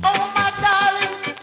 Oh, my darling,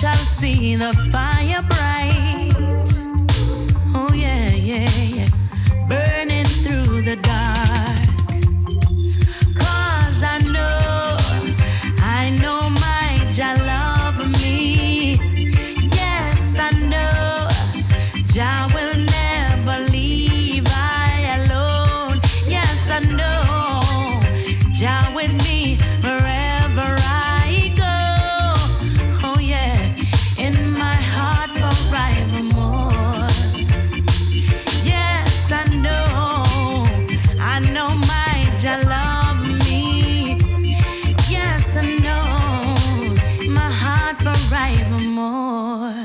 shall see the fire bright. Oh yeah, yeah, yeah. Burning through the dark. 'Cause I know my Jah love me. Yes, I know Jah will never leave I alone. Yes, I know Jah with me wherever I go. Oh yeah, in my heart forevermore. Yes, I know my Jah love me. Yes, I know my heart forevermore.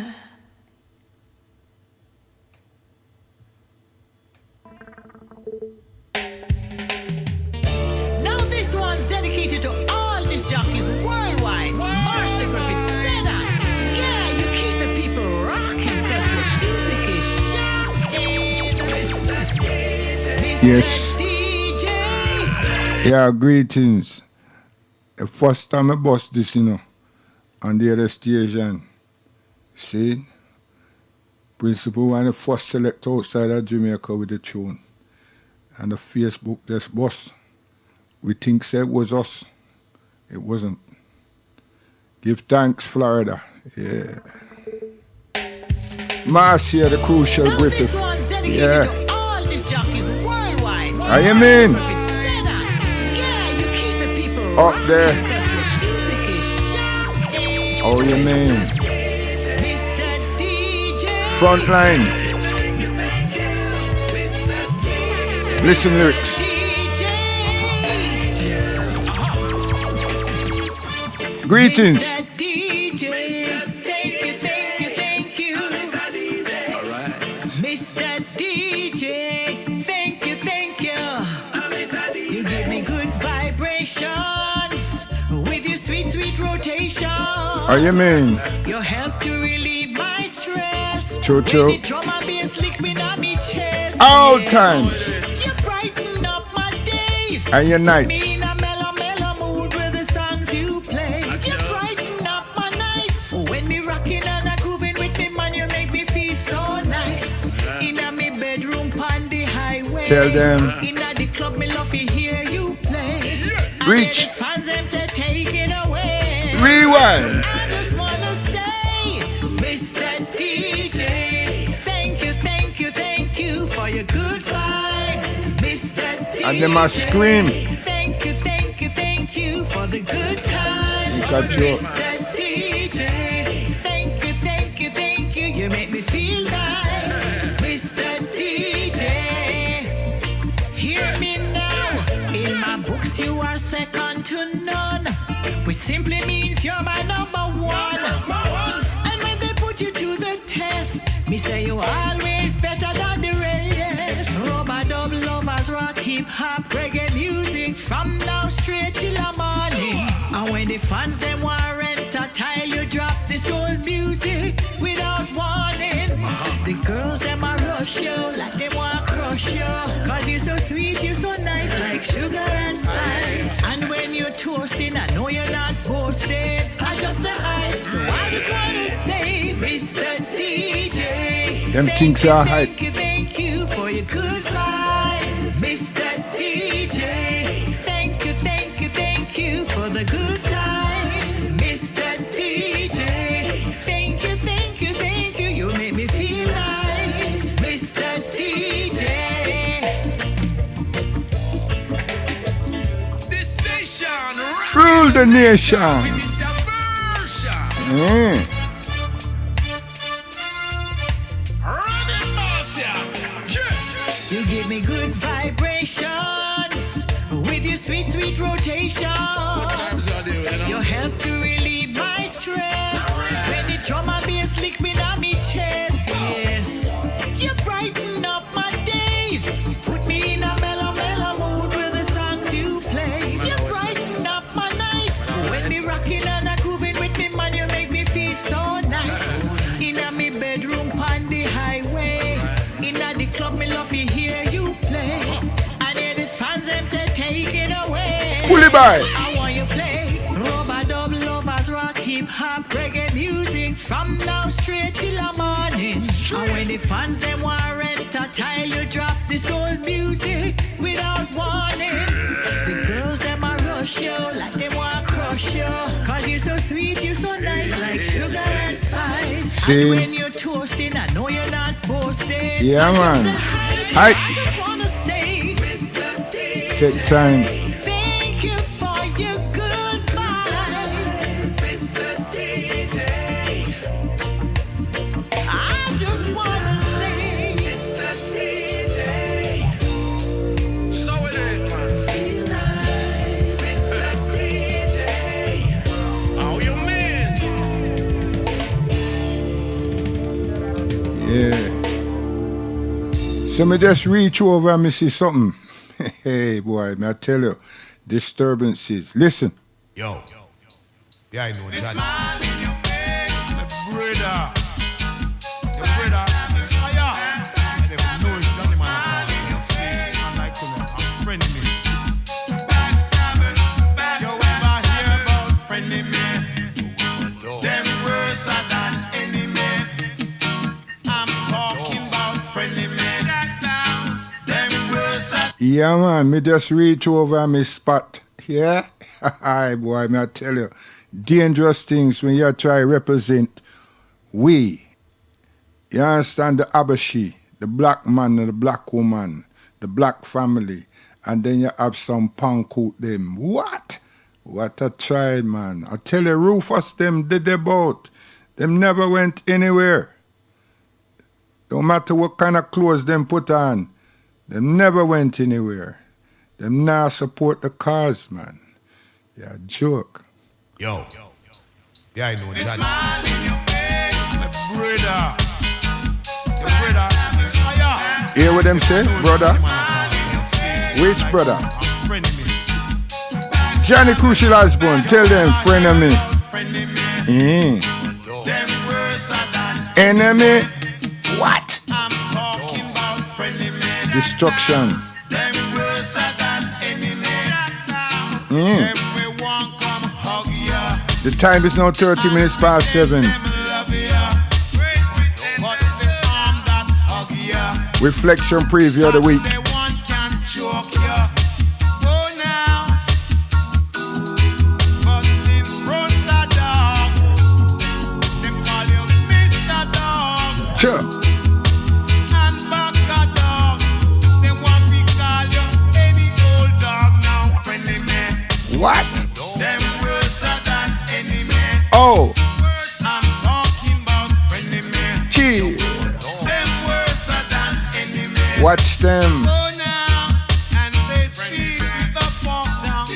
Now this one's dedicated to all these jockeys worldwide. Marcy Griffith said that. Yeah, you keep the people rocking because the music is shocking. Mr. Yes. DJ. Yeah, greetings. The first time I bust this, on the other station. See? Principal one the first select outside of Jamaica with the tune. And the Facebook just bust. We think say it was us. It wasn't. Give thanks, Florida. Yeah. Marcia, the crucial Now Griffith. this one's dedicated Yeah. to all these jockeys worldwide. How you Marcy mean? Griffith said that. Yeah, you keep the people Up rocking there. because the music is shocking. How you mean? Mr. DJ. Frontline. Listen lyrics. Greetings. Mr. DJ, thank you. Mr. DJ, thank you. You give me good vibrations with your sweet rotation. How you mean? You help to relieve my stress. Choo-choo. With the drum and bass lick me on me chest. All Yes. times. You brighten up my days. And your Me nights. in a mellow mood with the songs you play. You brighten up my nights. When me rocking and a grooving with me, man, you make me feel so nice. In a me bedroom on the highway. Tell them. In a the club, me love to hear you play. Reach. And the fans them say take it away. Rewind. I just wanna say, Mr. DJ, thank you for your good vibes. Mr. DJ, And they must scream. Thank you for the good times. Look at you. Mr. DJ, thank you, you make me feel nice. Mr. DJ, hear me now. In my books you are second to none, which simply means you're my number one. And when they put you to the test, me say you always better than the rest. Rubber dub lovers rock hip hop reggae music from now straight till the morning. And when the fans them warrant a tile, you drop this old music without warning. The girls them a rush you like they want crush you, 'cause you're so sweet, you're so nice like sugar and spice. And when you're toasting, I know you're not boasting, I just the hype. So I just wanna say, Mr. DJ, Them things are hype. thank you for your good vibes. Mr. DJ, thank you for the good times. Mr. DJ, thank you, you make me feel nice. Mr. DJ. This station Rule the nation. this a version. Mm. Running Marcia. Yeah. You give me good vibrations with your sweet rotation. What times are they, you know? You help to relieve my stress. When the drum and bass lick me on me chest. Yes, you brighten up my days. Put me in a mellow mood with the songs you play. You brighten up my nights. When me rocking and a grooving with me, man, you make me feel so nice. In a me bedroom on the highway. In a the club, me love to hear you play. And then the fans them say take it away. Pull it by. I want you play rubber dub lovers rock hip hop non-stop reggae music from now straight till the morning. And when the fans them warrant a tile, you drop this old music without warning. The girls them a rush you like they want crush you. Cause you so sweet, you so nice like sugar and spice. See? And when you're toasting, I know you're not boasting. Yeah, Not man. just the hype, Hype. I just wanna say, Mr. DJ, Take time. thank you for your good vibes, Mr. DJ. I just wanna say, Mr. DJ, So it is, man. feel nice, Mr. DJ. How you mean? Yeah. So me just reach over and me see something. Hey boy, me I tell you, disturbances. Listen. Yo. Yeah, I know that. Brother. The brother, fire. They know it's Johnny Man. Man like to know, I'm friendly me. You ever hear about friendly me? Them worse than enemy. I'm talking about friendly me. Them worse than Yeah man, me just reach over and me spot. Yeah? Hi boy, me I tell you. Dangerous things when you try represent we. You understand the Abashi, the black man and the black woman, the black family, and then you have some punk out them. What? What a try, man. I tell you, Rufus them did their boat. Them never went anywhere. Don't matter what kind of clothes them put on. Them never went anywhere. Them now support the cause, man. Yeah, joke. Yo. Yeah, I know that. The brother. The brother, fire. Hear what them say, brother? Which brother? I'm friendly me. Johnny Crucial Osborne, tell them, friend of me. Friendly me. Mm. Them worse than Enemy? What? I'm talking about friendly men. Destruction. Them worse than enemy. Mm. Them we want come hug ya. The time is now 30 minutes past 7. Them love ya. But the arm that hug ya. Reflection preview of the week. They one can choke ya. Go now. But in front of dog, them call you Mr. Dog. Sure. And back a dog, them want we call you any old dog now, friendly man. What? Them worse than any man. Oh, I'm talking about friendly man. chill. Them worse than any man. Watch them. Go now and they speak with the fork down.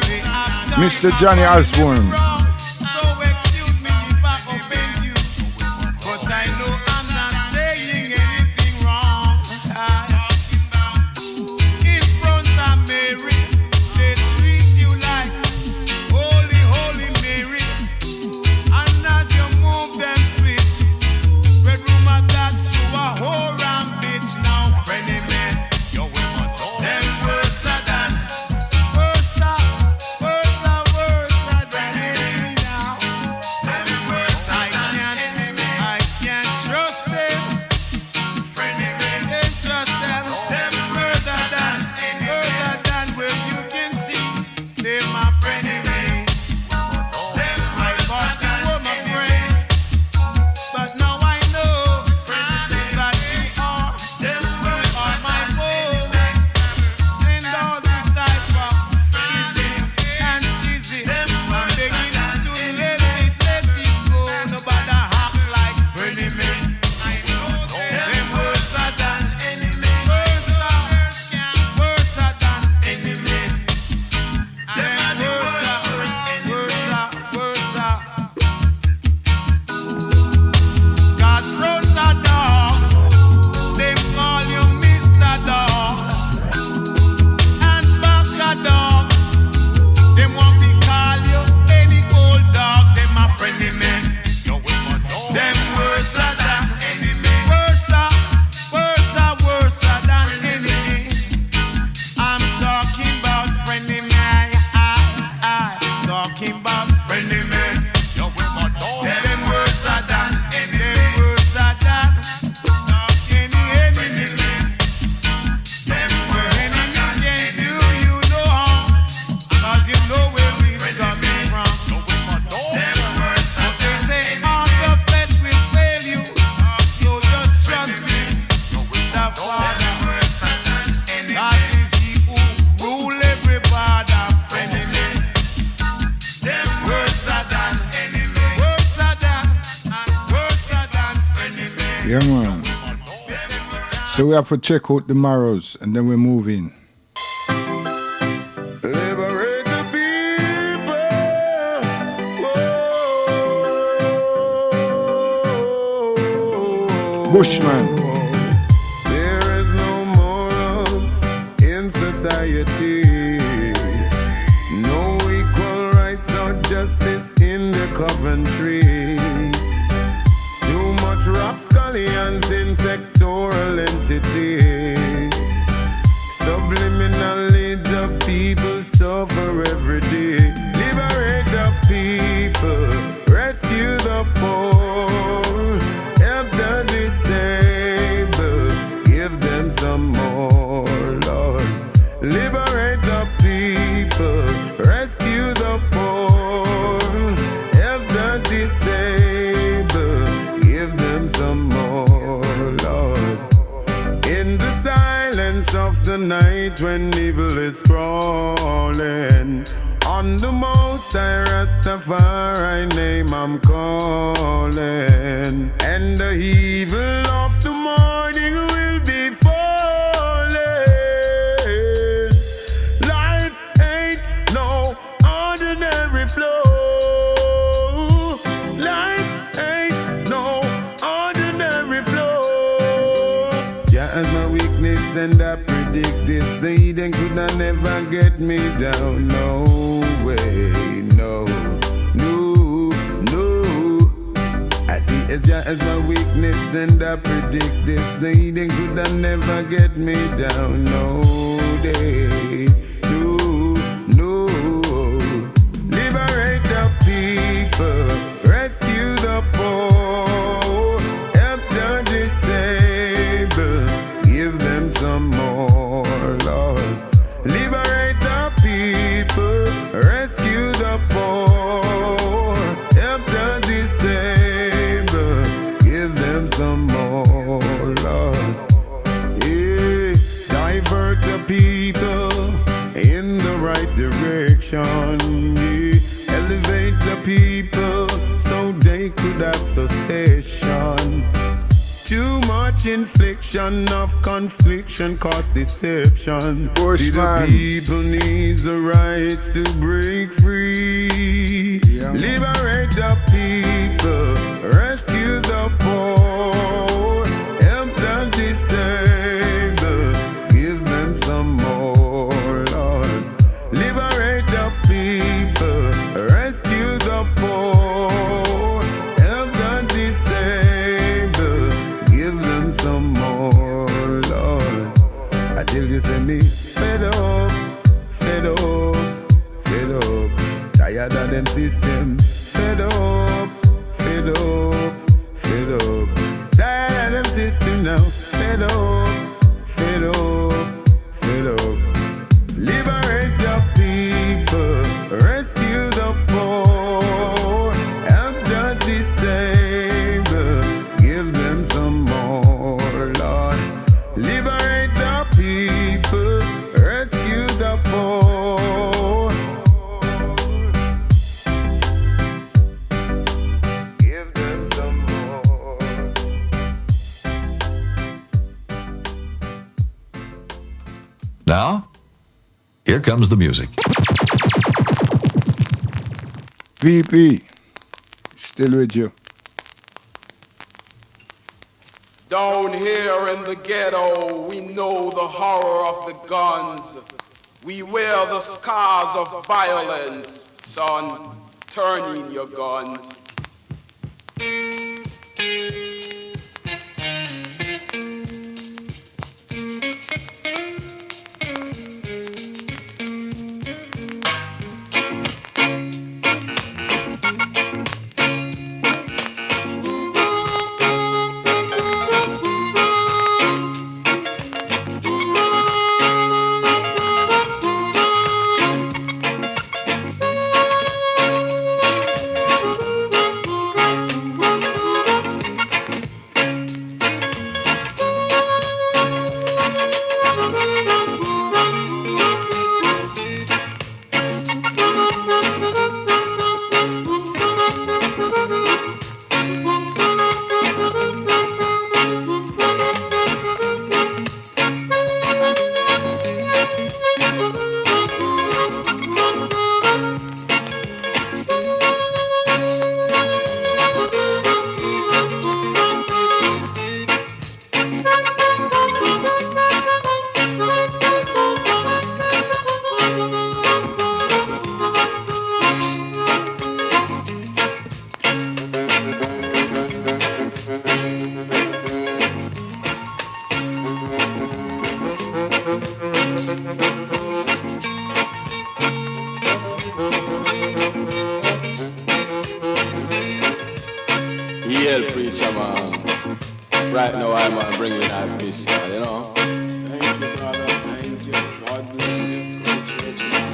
They have done Mr. Johnny Osborne. wrong. So excuse me if I offend you, but I know I'm not saying anything wrong. In front of Mary, they treat you like holy, holy Mary. And as you move them switch, bedroom attached to a whore and bitch now, friendly man. Them worse than, worse than any Yeah, man. So we have to check out the Marrows and then we move in. Liberate the people. Whoa. Bushman. There is no morals in society. No equal rights or justice in the Coventry. Too much rapscallions in sectoral entity. Subliminally the people suffer every day. Liberate the people, rescue the poor, help the disabled, give them some more, Lord. Liberate the people, rescue the poor, help the disabled, give them some more, Lord. In the silence of the night when evil is crawling, on the Most High Rastafari name I'm calling, and the evil of the morning will be falling. Life ain't no ordinary flow. Life ain't no ordinary flow. Yeah, as my weakness and I predict this, they then could not never get me down. No way, no, no, no. I see as yeah as my weakness and I predict this, they then could not never get me down. No day, no, no. Liberate the people, rescue the poor, help the disabled, give them some more, Lord. Liberate the people, rescue the poor, help the disabled, give them some more, Lord. Yeah. Divert the people in the right direction. Yeah. Elevate the people so they could have cessation. Too much infliction of confliction cause deception. See the people needs the rights to break free. Yeah, liberate the people, rescue the poor, help the disabled, give them some more, Lord. Liberate the people, rescue the poor, help the disabled, give them some more, Lord. I tell you, say me fed up, fed up, fed up. Tired of them system. Fed up, fed up, fed up. Tired of them system now. Fed up, fed up, fed up. Liberate the people, rescue the poor, help the disabled, give them some more, Lord. Liberate the people, rescue the poor, give them some more. Now, here comes the music. VP, still with you. Down here in the ghetto, we know the horror of the guns. We wear the scars of violence. Son, turn in your guns. Yeah, preacher man. Right now I'm bringing that pistol, you know. Thank you, brother. Thank you. God bless you. Coach Reginald.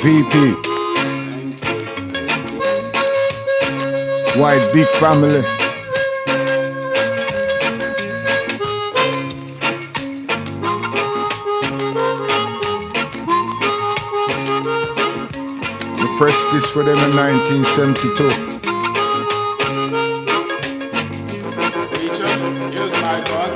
VP, White Big Family. We pressed this for them in 1972. Preacher, here's my gun.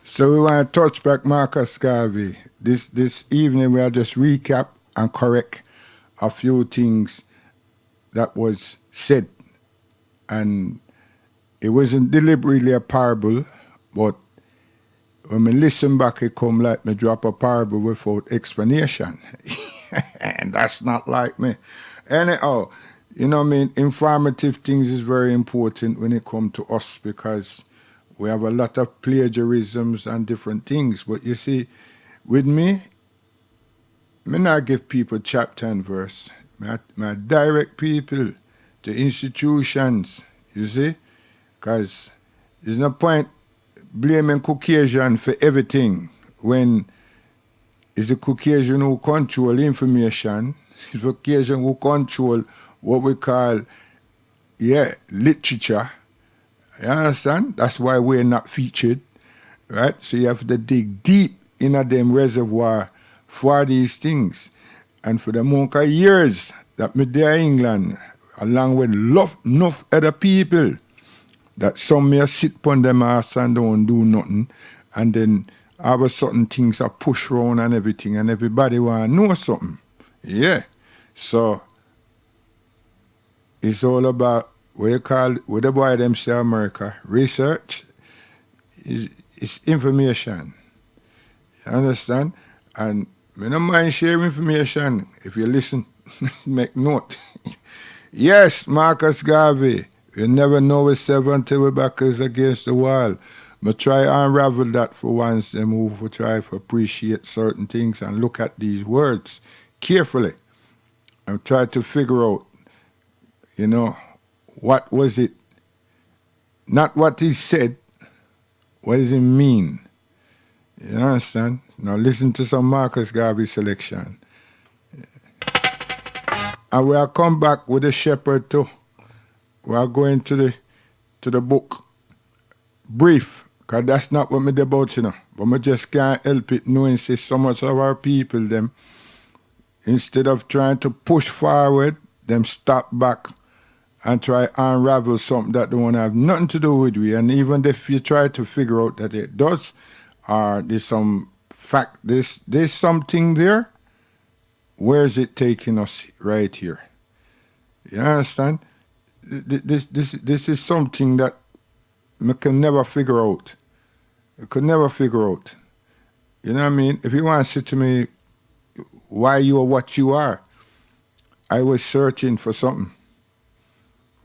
So we want to touch back Marcus Garvey. This evening we'll just recap and correct a few things that was said. And it wasn't deliberately a parable, but when me listen back, it come like me drop a parable without explanation. And that's not like me. Anyhow, you know what I mean? Informative things is very important when it come to us because we have a lot of plagiarisms and different things. But you see, with me not give people chapter and verse. I direct people to institutions, you see? Because there's no point blaming Caucasian for everything when it's the Caucasian who control information, it's the Caucasian who control what we call, literature. You understand? That's why we're not featured, right? So you have to dig deep in a them reservoir for these things. And for the month of years that me there in England, along with enough other people, that some may sit upon them ass and don't do nothing, and then all of a sudden things are pushed around and everything, and everybody want to know something. Yeah. So it's all about what the boy them say America, research is information. You understand? And I don't mind sharing information. If you listen, make note. Yes, Marcus Garvey. You never know yourself until we're back against the wall. But try to unravel that for once, them who try to appreciate certain things and look at these words carefully and try to figure out, what was it? Not what he said, what does it mean? You understand? Now listen to some Marcus Garvey selection. And we'll come back with the shepherd too. We are going to the book. Brief, because that's not what me about, But me just can't help it knowing say so much of our people, them, instead of trying to push forward, them stop back and try unravel something that don't have nothing to do with we. And even if you try to figure out that it does, or there's some fact, there's something there, where is it taking us right here? You understand? This is something that I can never figure out. I could never figure out. You know what I mean? If you want to say to me why you are what you are, I was searching for something.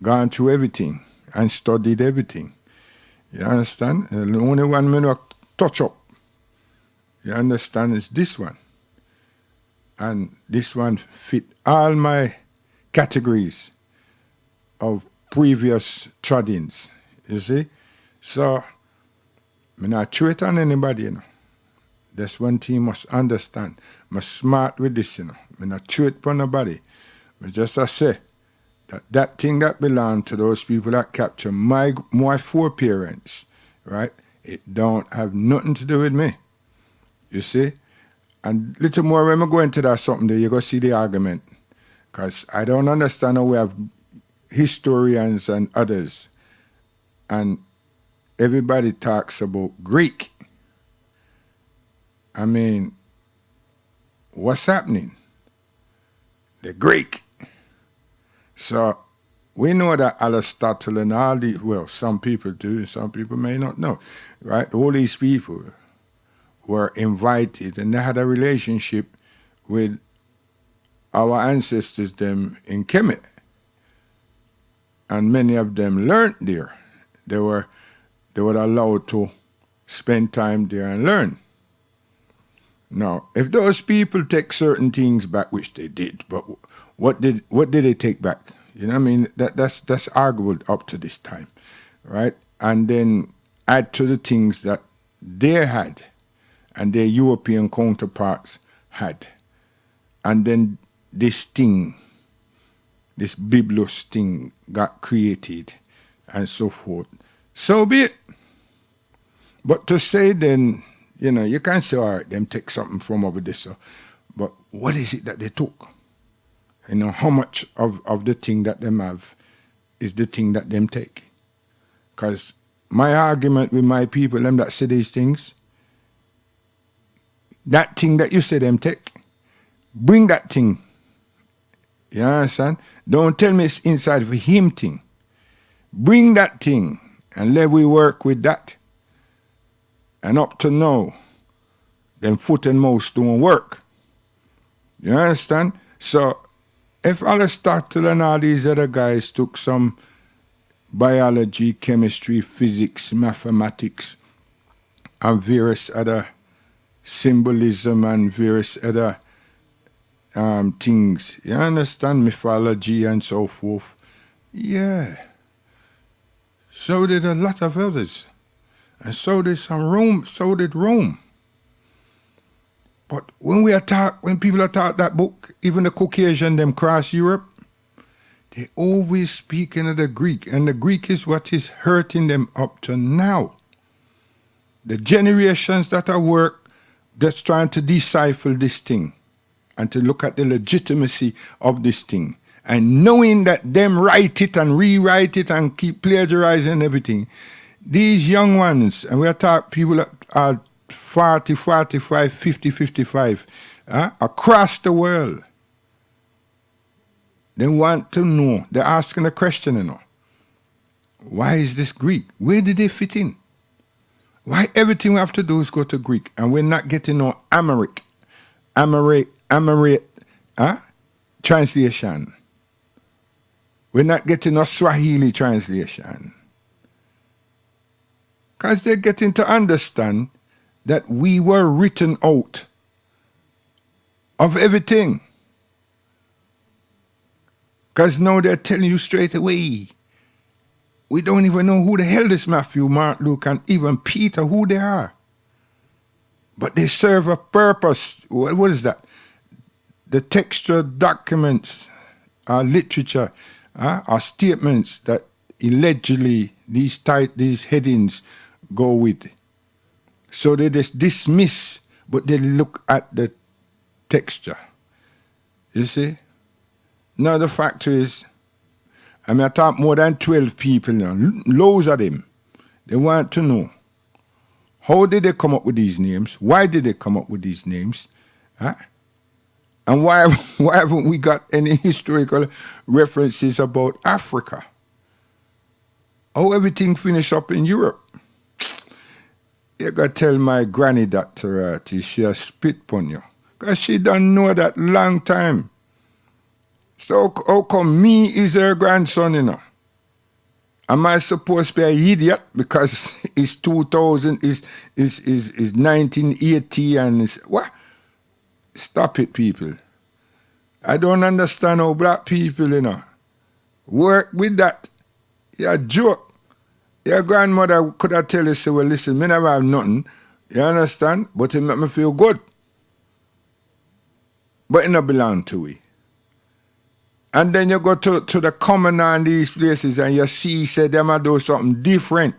Gone through everything and studied everything. You understand? And the only one me not touch up, you understand, is this one. And this one fit all my categories of previous treadings, you see? So, I'm not throw it on anybody, That's one thing you must understand. I'm smart with this, you know. I'm not chew it upon nobody. I just say that thing that belonged to those people that capture my foreparents, right? It don't have nothing to do with me. You see? And little more when I go into that something there, you go see the argument. Because I don't understand how we have historians and others, and everybody talks about Greek. I mean, what's happening? The Greek. So we know that Aristotle and all these, well, some people do, some people may not know, right? All these people were invited and they had a relationship with our ancestors them in Kemet. And many of them learned there. They were allowed to spend time there and learn. Now, if those people take certain things back, which they did, but what did they take back? You know what I mean? That's arguable up to this time, right? And then add to the things that they had and their European counterparts had. And then this thing, this Biblos thing got created and so forth. So be it. But to say then, you know, you can't say, all right, them take something from over this. So, but what is it that they took? You know, how much of the thing that them have is the thing that them take? Because my argument with my people, them that say these things, that thing that you say them take, bring that thing. You understand? Don't tell me it's inside of him thing. Bring that thing and let we work with that. And up to now, them foot and mouth don't work. You understand? So if Aristotle and all these other guys took some biology, chemistry, physics, mathematics, and various other symbolism and various other things, you understand, mythology and so forth, yeah. So did a lot of others. And so did Rome. But when people are taught that book, even the Caucasian them cross Europe, they always speaking of the Greek. And the Greek is what is hurting them up to now. The generations that are work that's trying to decipher this thing and to look at the legitimacy of this thing. And knowing that them write it and rewrite it and keep plagiarizing everything. These young ones, and we are talking people that are 40, 45, 50, 55, across the world, they want to know, they're asking a question, you know. Why is this Greek? Where did they fit in? Why everything we have to do is go to Greek and we're not getting no Amharic translation. We're not getting no Swahili translation. Because they're getting to understand that we were written out of everything. Because now they're telling you straight away, we don't even know who the hell this Matthew, Mark, Luke, and even Peter, who they are. But they serve a purpose. What is that? The textual documents, literature, are statements that allegedly these headings go with. So they just dismiss, but they look at the texture. You see? Now the fact is, I talk more than 12 people now, loads of them. They want to know, how did they come up with these names? Why did they come up with these names? And why haven't we got any historical references about Africa? How everything finished up in Europe? You got to tell my granny that, she a spit on you. Because she don't know that long time. So how come me is her grandson, you know? Am I supposed to be an idiot because it's 2000, is 1980 and it's, what? Stop it, people. I don't understand how black people, you know, work with that. You're a joke. Your grandmother could have tell you, say, well, listen, me never have nothing, You understand? But it make me feel good. But it not belong to we. And then you go to the common and these places and you see, say them a do something different.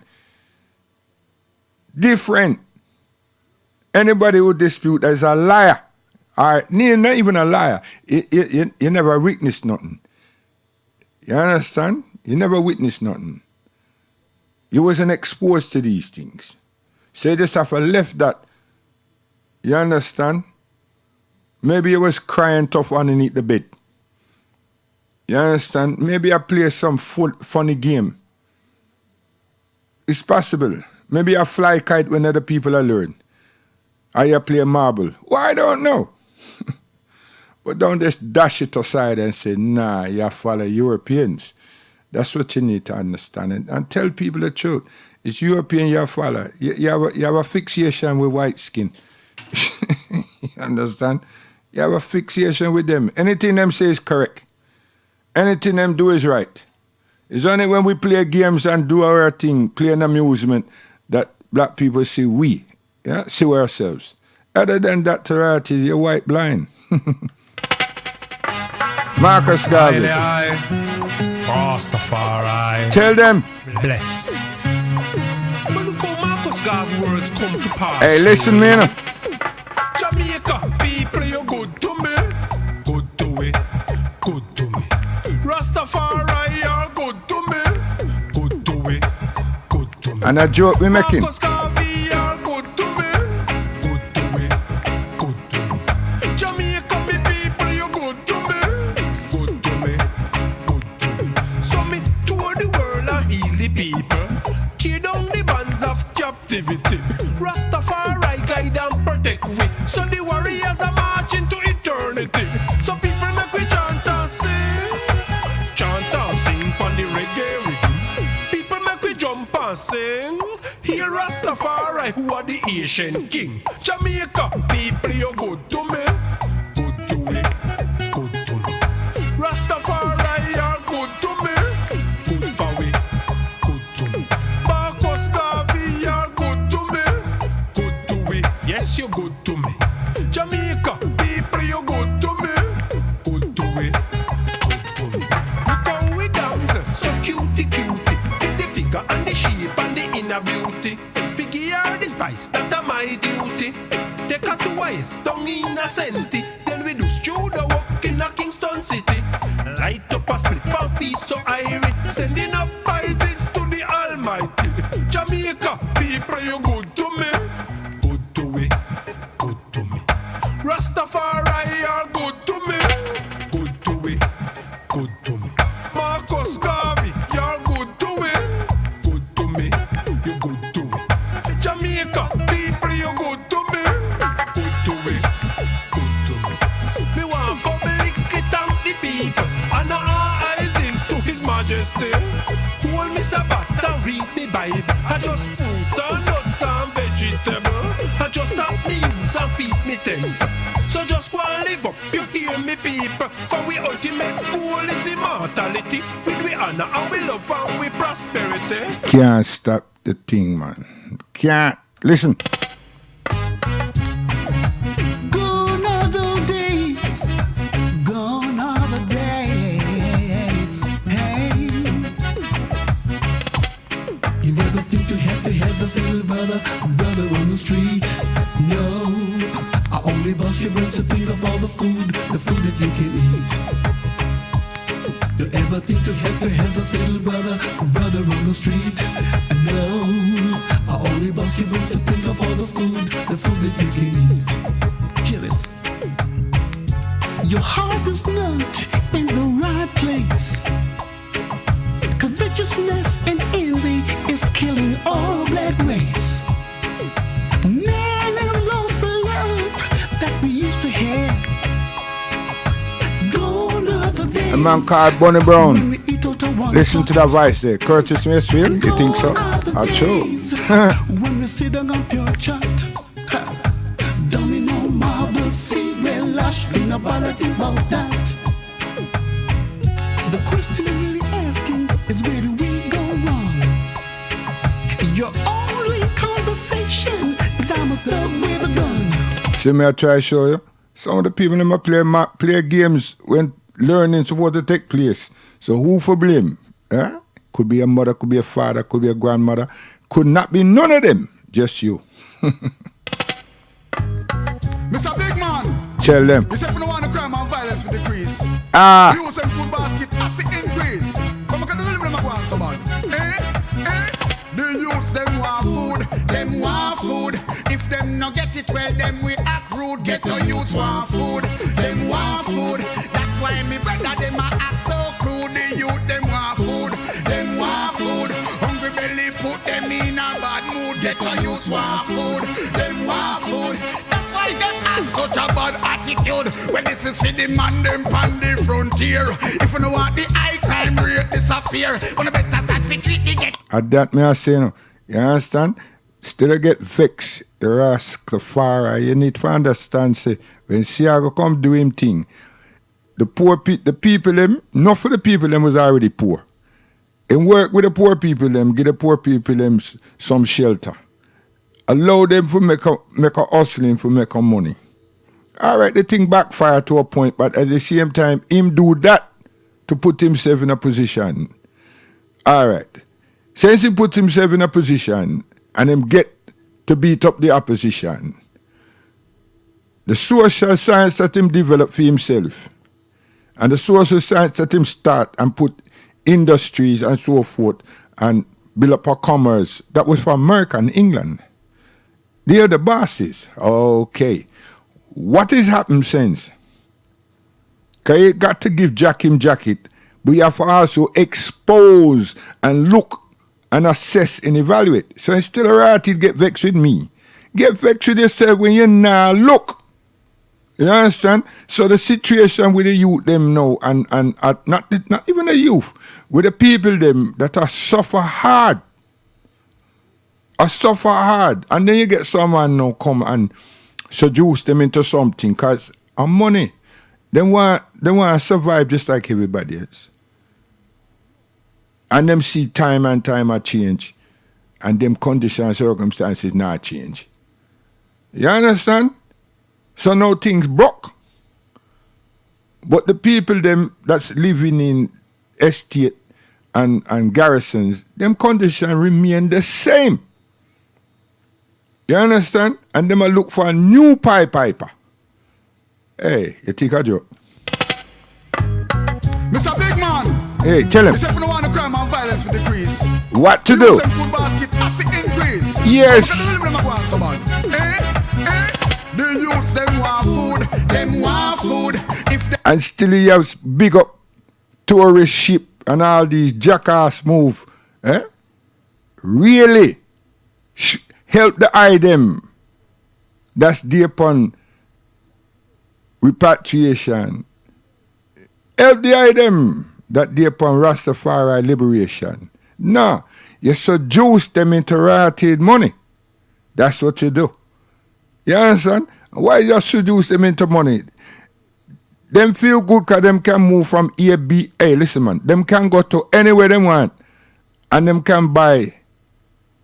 Different. Anybody who dispute is a liar. Or not even a liar. You never witnessed nothing. You understand? You never witnessed nothing. You wasn't exposed to these things. So you just have to left that. You understand? Maybe you was crying tough underneath the bed. You understand? Maybe I play some funny game. It's possible. Maybe I fly kite when other people are learn. Or you play marble. Well, I don't know. But don't just dash it aside and say, nah, you follow Europeans. That's what you need to understand. And tell people the truth. It's European you follow. You have a fixation with white skin. You understand? You have a fixation with them. Anything them say is correct. Anything them do is right. It's only when we play games and do our thing, play an amusement, that black people see we. Yeah? See ourselves. Other than that, variety, you're white blind. Marcus Garvey. Rastafari. Tell them. Bless. But look how Marcus Garvey words come to pass. Hey, listen, man. Jamaica, people, you're good to me. Good to me. Good to me. Rastafari, you're good to me. Good to me. Good to me. And a joke we making. Marcus Garvey, you're good to me. Good to me. Good to me. Jamaica, me people, you're good to me. Good to me. Good to me. So me tour the world and heal the people. Tear down the bands of captivity. Rastafari guide and protect we. So the warriors are marching to eternity. So people make we chant and sing. Chant and sing on the reggae rhythm. People make we jump and sing. Here Rastafari, who are the Asian king. Jamaica, people, you're good to me. Good to me. Good to me. Rastafari, you're good to me. Good for we. Good to me. Marcus Garvey, you're good to me. Good to we. Yes, you're good to me. Jamaica, people, you're good to me. Good to me. Good to me. Look how we dance, so cutie cutie. With the figure and the shape and the inner beauty. Figure the spice, that are my duty. Take her to West, down in a centi. Then we do studio work in a Kingston City. Light up a split and feast so irie. Sending up prizes to the Almighty. Jamaica, people, you good to me. Good to me. Good to me. Rastafari, you're good to me. Good to me. Good to me. Marcus Garvey, you're good to me. Good to me. You're good to me. Jamaica, people, you're good to me. Good to me. Good to me. Me want publicly thank the people and our eyes is to His Majesty. Hold me Sabbath and read the Bible. I just fruits and nuts and vegetables. I just stop me use and feed me temple. So just go and live up, you hear me people. For we ultimate goal is immortality. With we honor and we love and we prosperity. Can't stop the thing, man. Can't. Listen. Gone are the days. Gone are the days. Hey. You never think to help the little brother on the street. No. I only bust your brains to think of all the food that you can eat. You ever think to help this little brother on the street? No, I only bust your brains to think of all the food that you can eat. Hear this. Your heart is not in the right place. Covetousness and envy is killing all black race. Man have lost the love that we used to have. Gone are the days. A man called Bonnie Brown. Listen to that voice there. Curtis Mayfield, you think so? I'll show. When we sit down on pure chat, domino, marble, sea, relash, we nobody think about that. The question we're really asking is where do we go wrong? Your only conversation is I'm a See me I try to show you. Some of the people them a play games when learning supposed to take place. So who for blame? Could be a mother, could be a father, could be a grandmother. Could not be none of them. Just you. Mr. Big Man. Tell them. You say if you don't want the crime and violence for decrease. Ah. You say food basket have to increase. Come on, can you live in my one, someone? The youth, them want food. Them want food. If them not get it well, them we act rude. Get your youth want food. Them want food. That's why me brother, them a act so crude. The youth, them want food. Them want food. Hungry belly put them in a bad mood. Get your youth want food. Them want food. That's why them have such a bad attitude. When this is for the man, them on the frontier. If you don't want the high crime rate disappear, on the better start to treat the get. At that me I say no. You understand? Still I get vexed. The Rastafari. You need to understand, say, when Siago come do him thing, the people them, not for the people them was already poor. And work with the poor people them, give the poor people them some shelter. Allow them to make a hustling for make a money. Alright, the thing backfire to a point, but at the same time, him do that to put himself in a position. Alright. Since he put himself in a position and him get to beat up the opposition, the social science that him develop for himself and the social science that him start and put industries and so forth and build up a commerce, that was for America and England. They are the bosses. Okay. What has happened since? Because you got to give Jack him jacket, but you have to also expose and look and assess and evaluate. So instead of right, you get vexed with me. Get vexed with yourself when you now look. You understand? So the situation with the youth them now, and not even the youth, with the people them that are suffer hard. And then you get someone now come and seduce them into something because of money. They want to survive just like everybody else. And them see time and time a change. And them conditions and circumstances not change. You understand? So now things broke. But the people them that's living in estate and garrisons, them conditions remain the same. You understand? And them a look for a new piper. Hey, you think a joke? Mr. Big Man. Hey, tell him. You say if you don't want the crime and violence for decrease. What to do? You say food basket have to increase. Yes. The youth, them want food. Them want food. If they And still he has big up tourist ship and all these jackass move. Really? Help the item that's there upon repatriation. Help the item that there upon Rastafari liberation. No, you seduce them into rotted money. That's what you do. You understand? Why you seduce them into money? Them feel good because them can move from A, B, A. Listen, man. Them can go to anywhere they want. And them can buy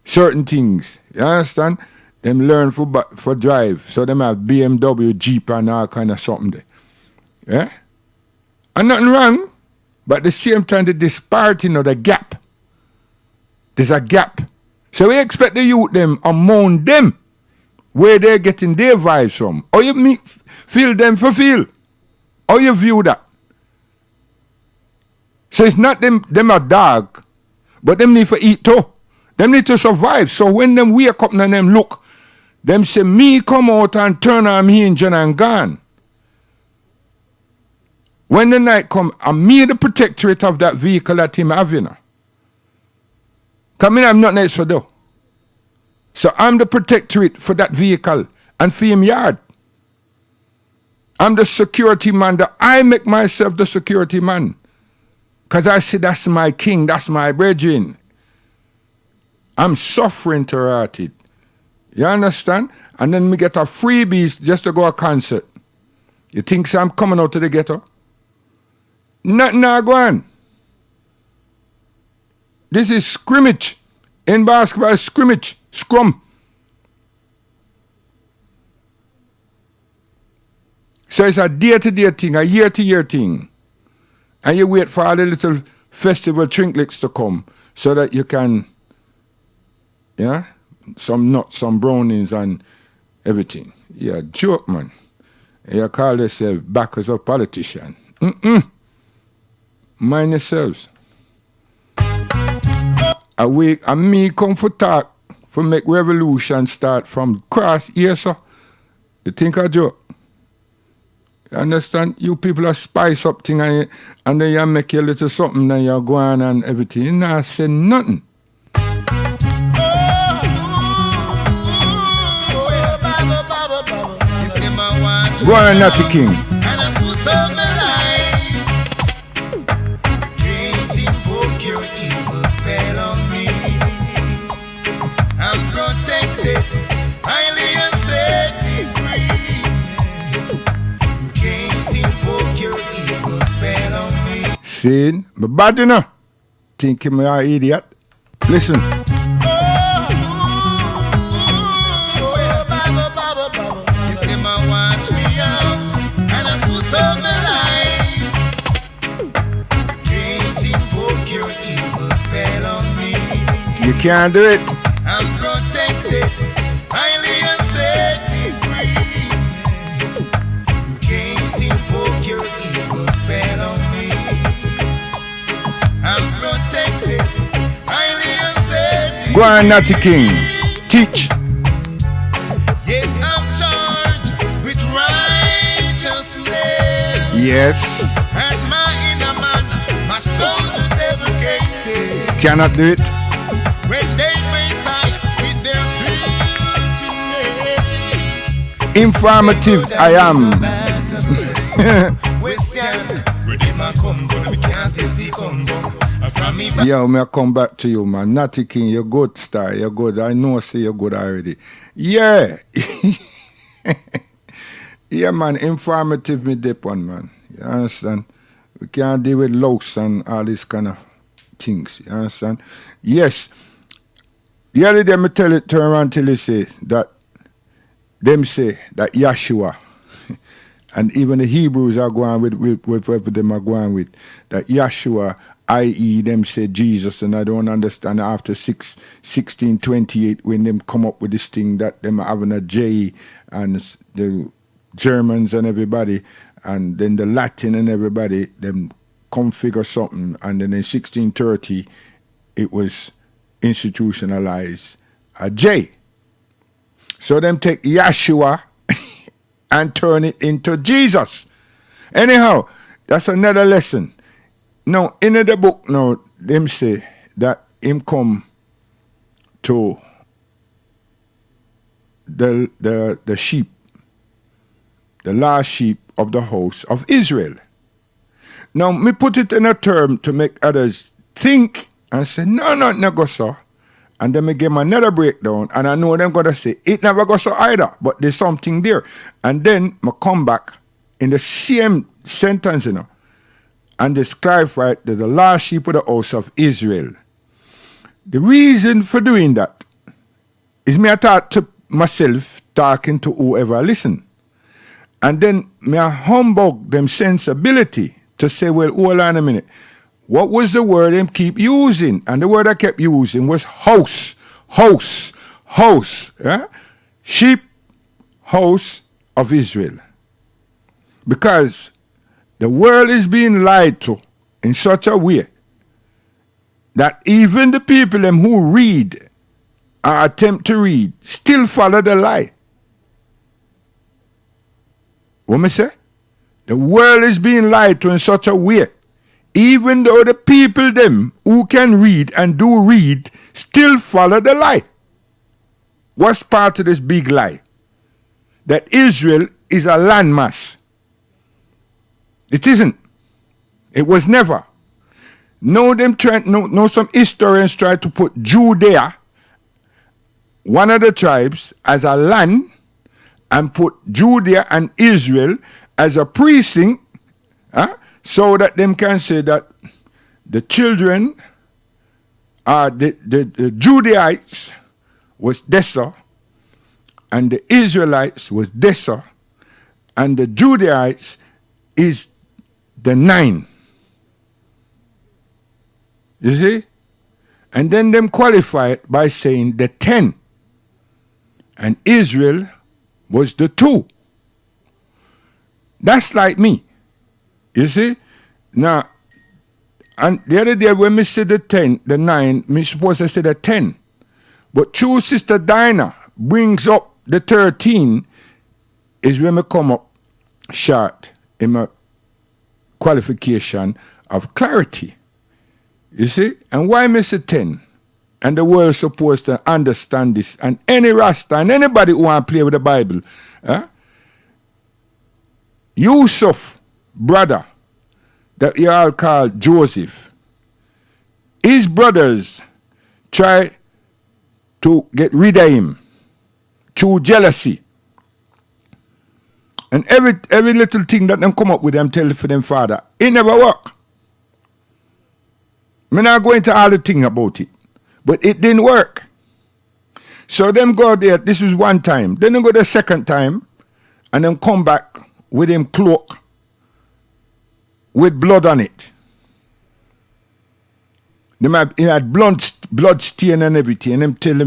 certain things. You understand? Them learn for drive. So them have BMW, Jeep, and all kind of something there. Yeah? And nothing wrong. But at the same time, the disparity, the gap. There's a gap. So we expect the youth them among them where they're getting their vibes from. Or you feel them for feel. Or you view that. So it's not them a dog, but them need to eat too. Them need to survive. So when them wake up and them look, them say, me come out and turn on me engine and gone. When the night come, I'm me the protectorate of that vehicle that him having. Come in, I'm not nice for do. So I'm the protectorate for that vehicle and for him yard. I'm the security man. I make myself the security man. Because I say that's my king, that's my brethren. I'm suffering to rot it. You understand? And then me get a freebies just to go a concert. You think so I'm coming out to the ghetto? Nothing now go on. This is scrimmage. In basketball, scrimmage. Scrum. So it's a day-to-day thing, a year-to-year thing. And you wait for all the little festival trinkets to come so that you can, yeah, some nuts, some brownies and everything. Yeah, joke, man. You call yourself backers of politician. Mind yourselves. And me come for talk, for make revolution start from cross here, so. You think I joke? You understand? You people are spice up thing and then you make your little something and you go on and everything. You not say nothing. Go on, Natty King. I'm protected, highly and set me free. You can't invoke your evil spell on me. See, but bad enough. Think me an idiot. Listen. This them a watch me out, and I so serve my life. Can't invoke your evil spell on me. You can't do it. I'm protected, highly and set me free. You can't invoke your evil spell on me. I'm protected, highly and set me free. Go on, Natty King. Teach. Yes, I'm charged with righteousness. Yes. And my inner man, my soul the devil can't take. Cannot do it. When they face I with their filthiness. Informative I am. Yo, me I come back to you, man. Natty King, you're good star. You're good. I know, say you're good already. Yeah. Yeah, man. Informative me dip on, man. You understand? We can't deal with loss and all these kind of things. You understand? Yes. The other day, me turn around till they say that them say that Yeshua, and even the Hebrews are going with whatever them are going with, that Yeshua, i.e. them say Jesus, and I don't understand after 1628 when them come up with this thing that them are having a J and the Germans and everybody, and then the Latin and everybody, them configure something, and then in 1630 it was institutionalized a J. So them take Yeshua and turn it into Jesus. Anyhow, that's another lesson. Now, in the book now, them say that him come to the sheep, the last sheep of the house of Israel. Now, me put it in a term to make others think and say, no go so. And then me give them another breakdown, and I know them gonna say, it never go so either, but there's something there. And then me come back in the same sentence, and just clarify that the last sheep of the house of Israel. The reason for doing that is me I talk to myself, talking to whoever listen. And then me I humbug them sensibility to say, well, hold on a minute. What was the word them keep using? And the word I kept using was house. Yeah? Sheep, house of Israel. Because the world is being lied to in such a way that even the people them who read or attempt to read still follow the lie. What me say? The world is being lied to in such a way, even though the people them who can read and do read still follow the lie. What's part of this big lie? That Israel is a landmass. It isn't. It was never. No, some historians try to put Judea, one of the tribes, as a land, and put Judea and Israel as a precinct, so that them can say that the children, the Judaites was Dessa, and the Israelites was Dessa, and the Judahites is the 9. You see? And then them qualify it by saying the 10. And Israel was the 2. That's like me. You see? Now, and the other day when me say the 10, the 9, me supposed to say the 10. But true Sister Dinah brings up the 13 is when me come up short in my qualification of clarity. You see? And why me say 10? And the world supposed to understand this. And any Rasta and anybody who want to play with the Bible, Yusuf, brother, that you all call Joseph, his brothers try to get rid of him through jealousy. And every little thing that them come up with them tell for them father, it never work. I'm not going into all the thing about it. But it didn't work. So them go there, this was one time. Then they go the second time, and then come back with him cloak with blood on it. He had blood stain and everything, and them tell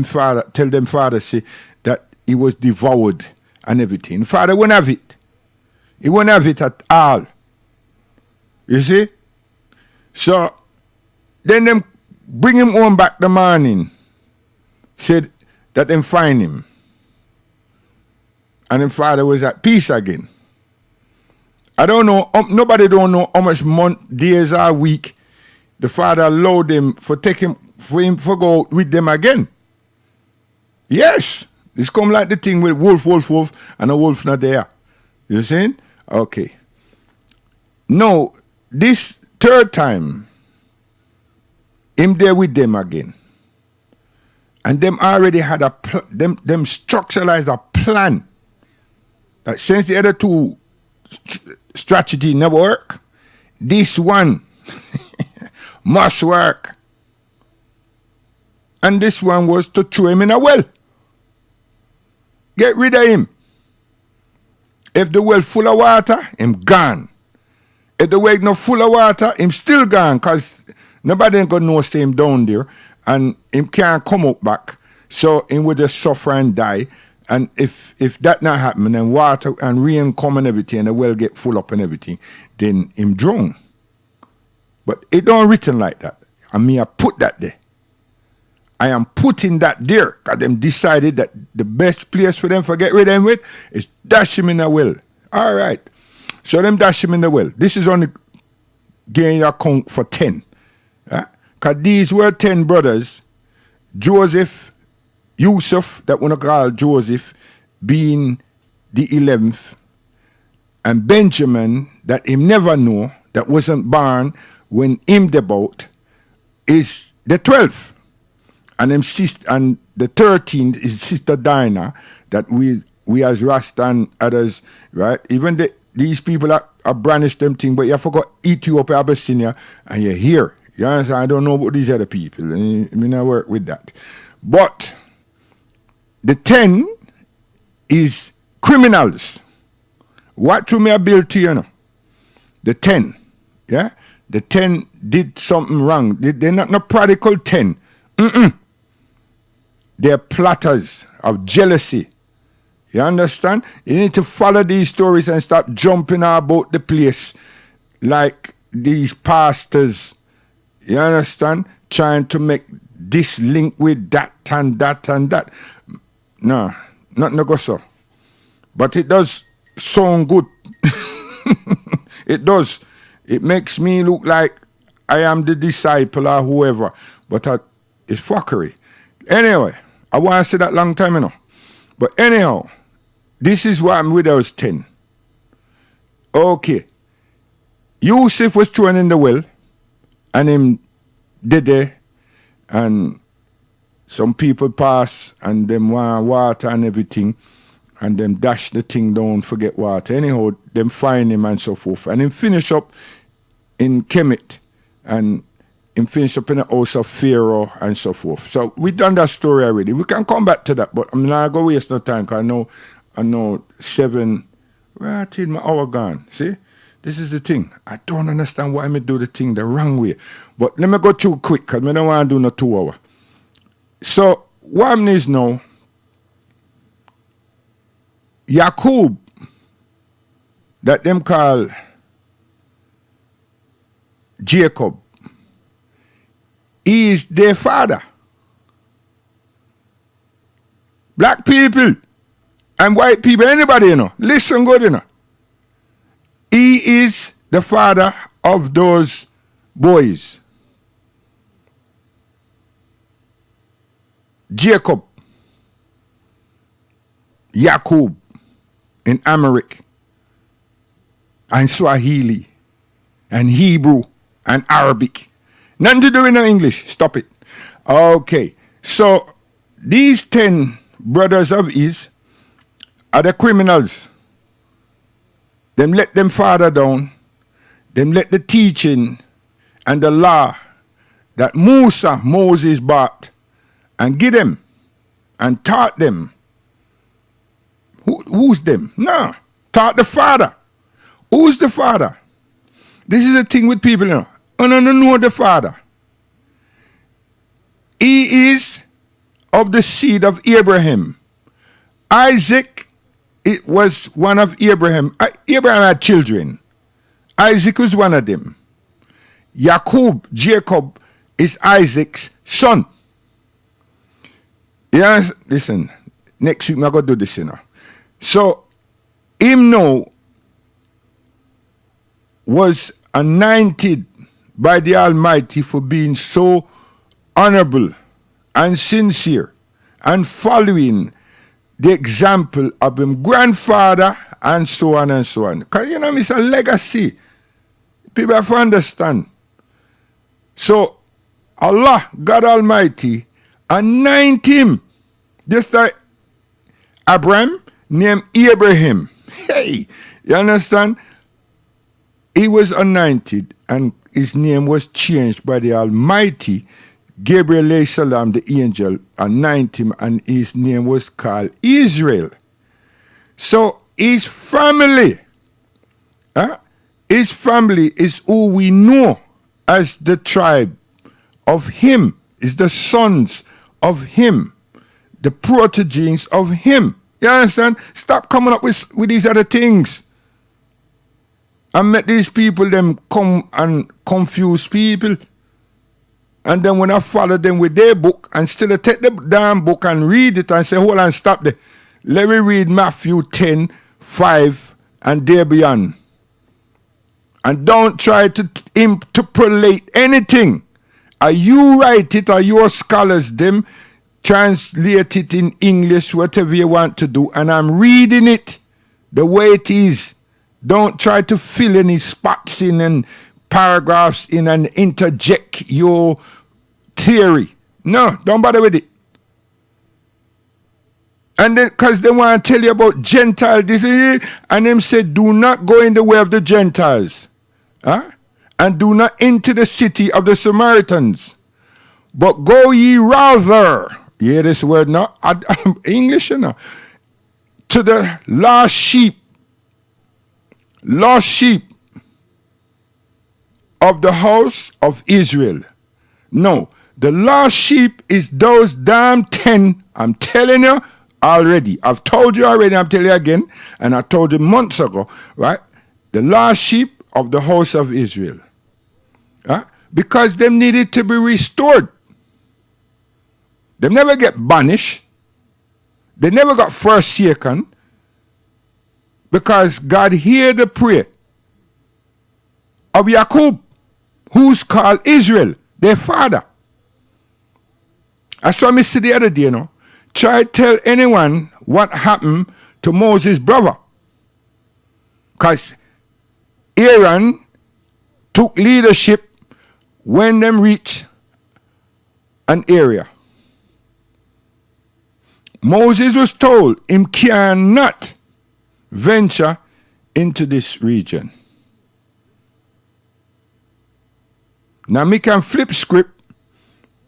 them father say that he was devoured and everything. Father wouldn't have it. He wouldn't have it at all. You see? So then them bring him home back the morning, said that them find him. And then father was at peace again. I don't know, nobody don't know how much days or week the father allowed him for him for go with them again. Yes, it's come like the thing with wolf, and a wolf not there. You see? Okay. No, this third time, him there with them again. And them already had them structuralized a plan that since the other two strategy never work, this one must work. And this one was to throw him in a well. Get rid of him. If the well full of water, him gone. If the well not full of water, him still gone, because nobody ain't gonna know say him down there, and him can't come up back. So him would just suffer and die. And if that not happen, and water and rain come and everything, and the well get full up and everything, then him drown. But it don't written like that. I mean, I put that there. I am putting that there because them decided that the best place for them to get rid of him with is dash him in a well. All right. So them dash him in the well. This is only getting your count for 10. Because these were 10 brothers. Joseph, Yusuf, that one call Joseph, being the 11th. And Benjamin, that him never know, that wasn't born when him devout, is the 12th. And and the 13th is Sister Dinah, that we as Rasta and others, right? Even these people are brandish them thing, but you forgot Ethiopia, Abyssinia, and you're here. You understand? I don't know about these other people. I mean, I work with that. But the 10 is criminals. What to me I build to you know? The 10. Yeah? The 10 did something wrong. They're not no prodigal 10. They're plotters of jealousy. You understand? You need to follow these stories and stop jumping about the place like these pastors. You understand? Trying to make this link with that and that and that. No, not no go so. But it does sound good. It does. It makes me look like I am the disciple or whoever. But it's fuckery. Anyway, I want to say that long time, you know. But anyhow, this is why I'm with those 10. Okay. Yusuf was thrown in the well, and him did there, and some people pass, and them want water and everything, and them dash the thing down, forget water. Anyhow, them find him and so forth. And him finish up in Kemet, and him finish up in the house of Pharaoh and so forth. So we done that story already. We can come back to that, but I'm not going to waste no time because I know 7 Right in my hour gone. See? This is the thing. I don't understand why me do the thing the wrong way. But let me go through quick because I don't want to do no 2 hour. So, what is now, Yakub, that them call Jacob, he is their father. Black people and white people, anybody, you know, listen good, you know. He is the father of those boys. Jacob, Yakub in Amharic and Swahili and Hebrew and Arabic. Nothing to do with no English. Stop it. Okay. So these 10 brothers of his are the criminals. Them let them father down. Them let the teaching and the law that Moses brought and give them and taught them. Who's them? No. Taught the father. Who's the father? This is the thing with people, you know. I don't know the father. He is of the seed of Abraham. Isaac, it was one of Abraham. Abraham had children. Isaac was one of them. Jacob, is Isaac's son. Yes, listen, next week I'm going to do this, you know. So, him now was anointed by the Almighty for being so honorable and sincere and following the example of him grandfather and so on and so on. Because, you know, it's a legacy. People have to understand. So, Allah, God Almighty, anoint him. Just like Abraham named Abraham. Hey, you understand? He was anointed and his name was changed by the Almighty. Gabriel alayhi salam, the angel, anointed him and his name was called Israel. So his family is who we know as the tribe of him, is the sons of him, the protogenes of him. You understand? Stop coming up with these other things. I met these people, them come and confuse people. And then when I follow them with their book and still take the damn book and read it and say, hold on, stop there. Let me read Matthew 10:5 and there beyond. And don't try to interpolate anything. Are you write it or your scholars them translate it in English, whatever you want to do, and I'm reading it the way it is. Don't try to fill any spots in and paragraphs in and interject your theory. No, don't bother with it. And then, because they want to tell you about Gentile disease, and them say, do not go in the way of the Gentiles. Huh? And do not enter the city of the Samaritans. But go ye rather, you hear this word now? English, you know. To the lost sheep of the house of Israel. No, the lost sheep is those damn 10. I'm telling you already. I've told you already, I'm telling you again. And I told you months ago, right? The lost sheep of the house of Israel. Because them needed to be restored. They never get banished. They never got forsaken. Because God heard the prayer of Jacob, who's called Israel, their father. I saw me see the other day, you know. Try to tell anyone what happened to Moses' brother. Because Aaron took leadership when them reached an area. Moses was told him cannot venture into this region. Now me can flip script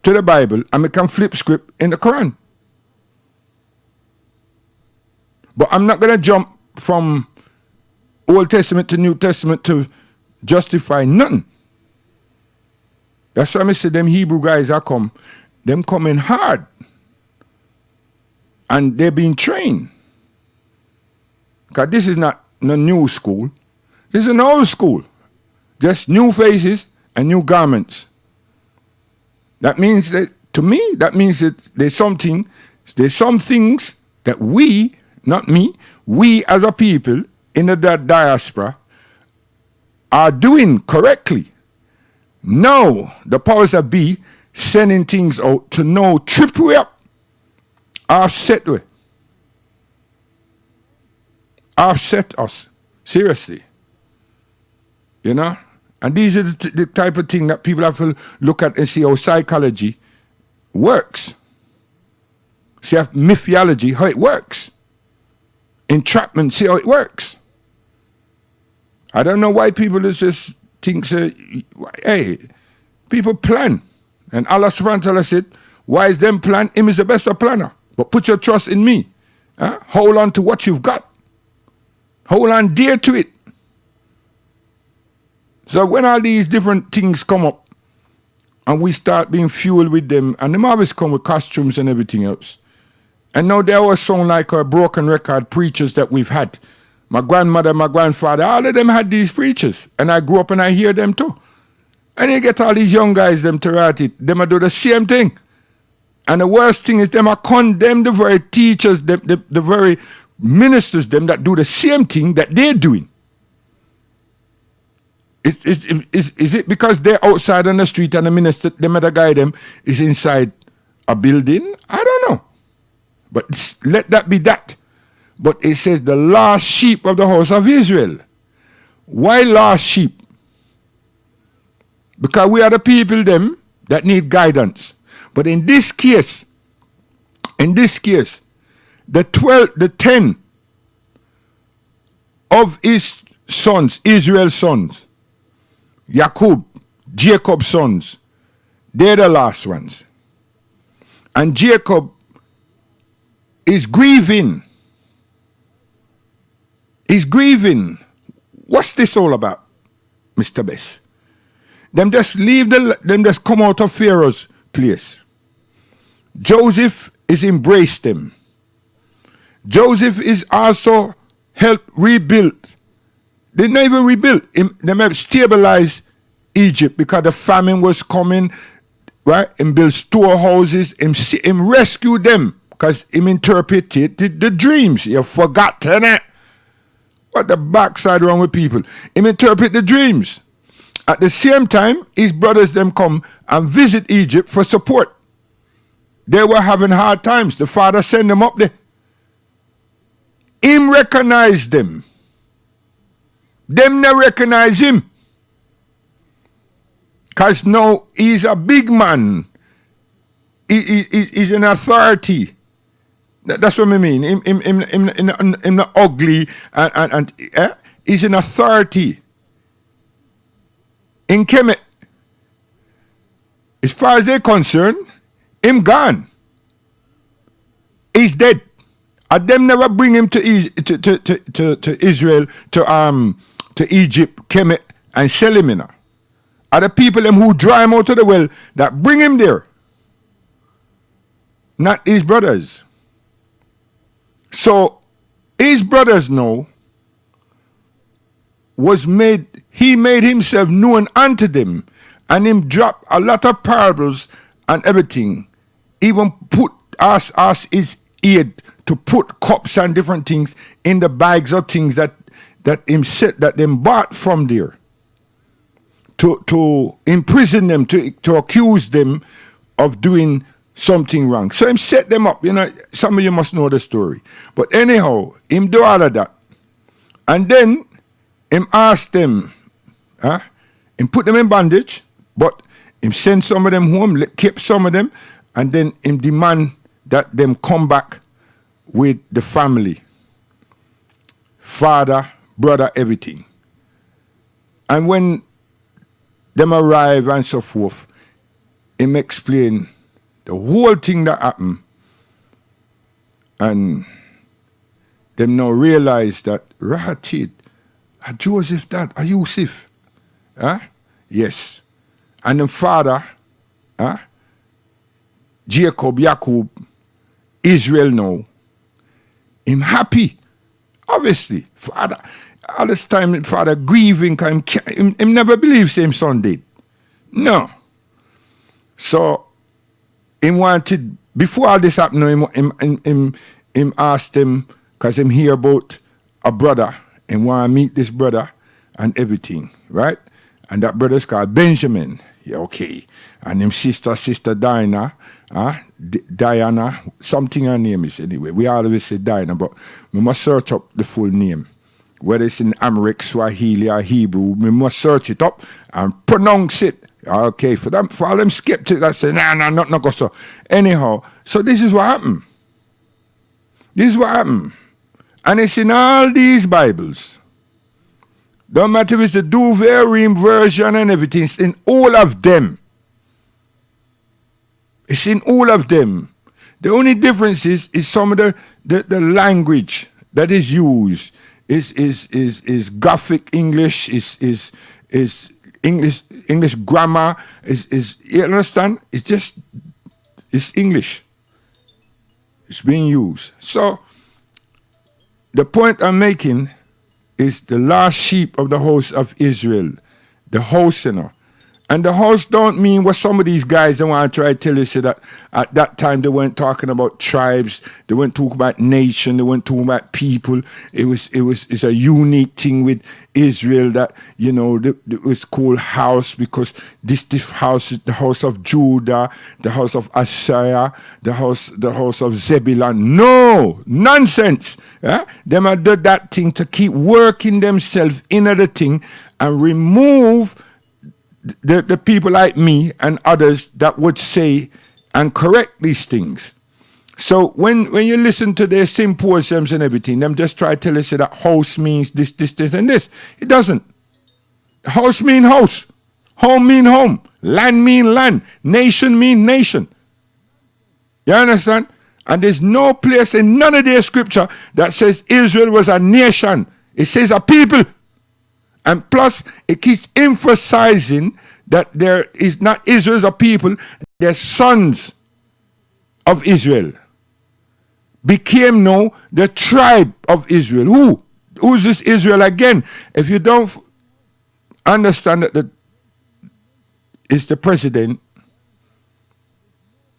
to the Bible and me can flip script in the Quran. But I'm not going to jump from Old Testament to New Testament to justify nothing. That's why I say them Hebrew guys are them coming hard. And they're being trained. Because this is not no new school. This is an old school. Just new faces and new garments. That means that, to me, that means that there's some things that we, not me, we as a people in the diaspora are doing correctly. Now, the powers that be sending things out to now trip we up, offset we. Offset us. Seriously. You know? And these are the type of thing that people have to look at and see how psychology works. See how mythology, how it works. Entrapment, see how it works. I don't know why people just think, hey, people plan. And Allah subhanahu wa ta'ala said, why is them plan? Him is the best of planner. But put your trust in me. Hold on to what you've got. Hold on dear to it. So when all these different things come up and we start being fueled with them, and them always come with costumes and everything else. And now they always sound like a broken record preachers that we've had. My grandmother, my grandfather, all of them had these preachers. And I grew up and I hear them too. And you get all these young guys, them to write it. Them a do the same thing. And the worst thing is them a condemn the very teachers, the very ministers, them that do the same thing that they're doing. Is it because they're outside on the street and the minister, them other guy, them is inside a building? I don't know. But let that be that. But it says the lost sheep of the house of Israel. Why lost sheep? Because we are the people them that need guidance. But in this case, the 10 of his sons, Israel's sons, Jacob's sons, they're the last ones. And Jacob is grieving. He's grieving. What's this all about, Mr. Bess? Them just them just come out of Pharaoh's place. Joseph is embraced them. Joseph is also helped rebuild. They never rebuilt. They have stabilized Egypt because the famine was coming, right? And build storehouses. Him rescue them because him interpreted the dreams. You forgotten it. What the backside wrong with people? Him interpret the dreams. At the same time, his brothers them come and visit Egypt for support. They were having hard times. The father sent them up there. Him recognize them. Them not recognize him. Because now he's a big man. He's an authority. That's what I mean. Him not ugly and he's an authority. In Kemet, as far as they're concerned, him gone. He's dead. And them never bring him to Israel, to Egypt, Kemet, and sell him in. Are the people them who draw him out of the well that bring him there. Not his brothers. So his brothers now he made himself known unto them, and him dropped a lot of parables and everything. Even put us his aid to put cups and different things in the bags of things that him said that them bought from there. To imprison them, to accuse them of doing something wrong. So him set them up. You know, some of you must know the story. But anyhow, him do all of that. And then him asked them, him put them in bondage, but him send some of them home, keep some of them, and then him demand that them come back with the family. Father, brother, everything. And when them arrive and so forth, him explain the whole thing that happened, and them now realize that Rahatid, Joseph that, Yusuf. Huh? Yes. And the father, huh? Jacob, Jacob, Israel now. Him happy. Obviously. Father, all this time, father grieving, him never believes him son did. No. So, him wanted, before all this happened, him asked him, because him hear about a brother, and want to meet this brother and everything, right? And that brother's called Benjamin. Yeah, okay. And him sister Diana, Diana, something her name is anyway. We always say Diana, but we must search up the full name. Whether it's in Amharic, Swahili, or Hebrew, we must search it up and pronounce it. Okay, for all them skeptics that say, not go so. Anyhow, so this is what happened. This is what happened. And it's in all these Bibles. Don't matter if it's the Douay-Rheims version and everything, it's in all of them. It's in all of them. The only difference is some of the language that is used is Gothic English, is English grammar, is you understand? It's English. It's being used. So the point I'm making is the last sheep of the house of Israel, the house, And the house don't mean what some of these guys they want to try to tell you, say that at that time they weren't talking about tribes, they weren't talking about nation, they weren't talking about people. It's a unique thing with Israel that, it was called house because this house is the house of Judah, the house of Asher, the house of Zebulun. No, nonsense. Them have done that thing to keep working themselves into the thing and remove the people like me and others that would say and correct these things. So when you listen to their symposiums and everything, them just try to tell us that house means this, and this. It doesn't. House mean house. Home mean home. Land mean land. Nation mean nation. You understand? And there's no place in none of their scripture that says Israel was a nation. It says a people. And plus, it keeps emphasizing that there is not Israel as a people, they're sons of Israel. Became now the tribe of Israel. Who's this Israel again? If you don't understand that it's the president,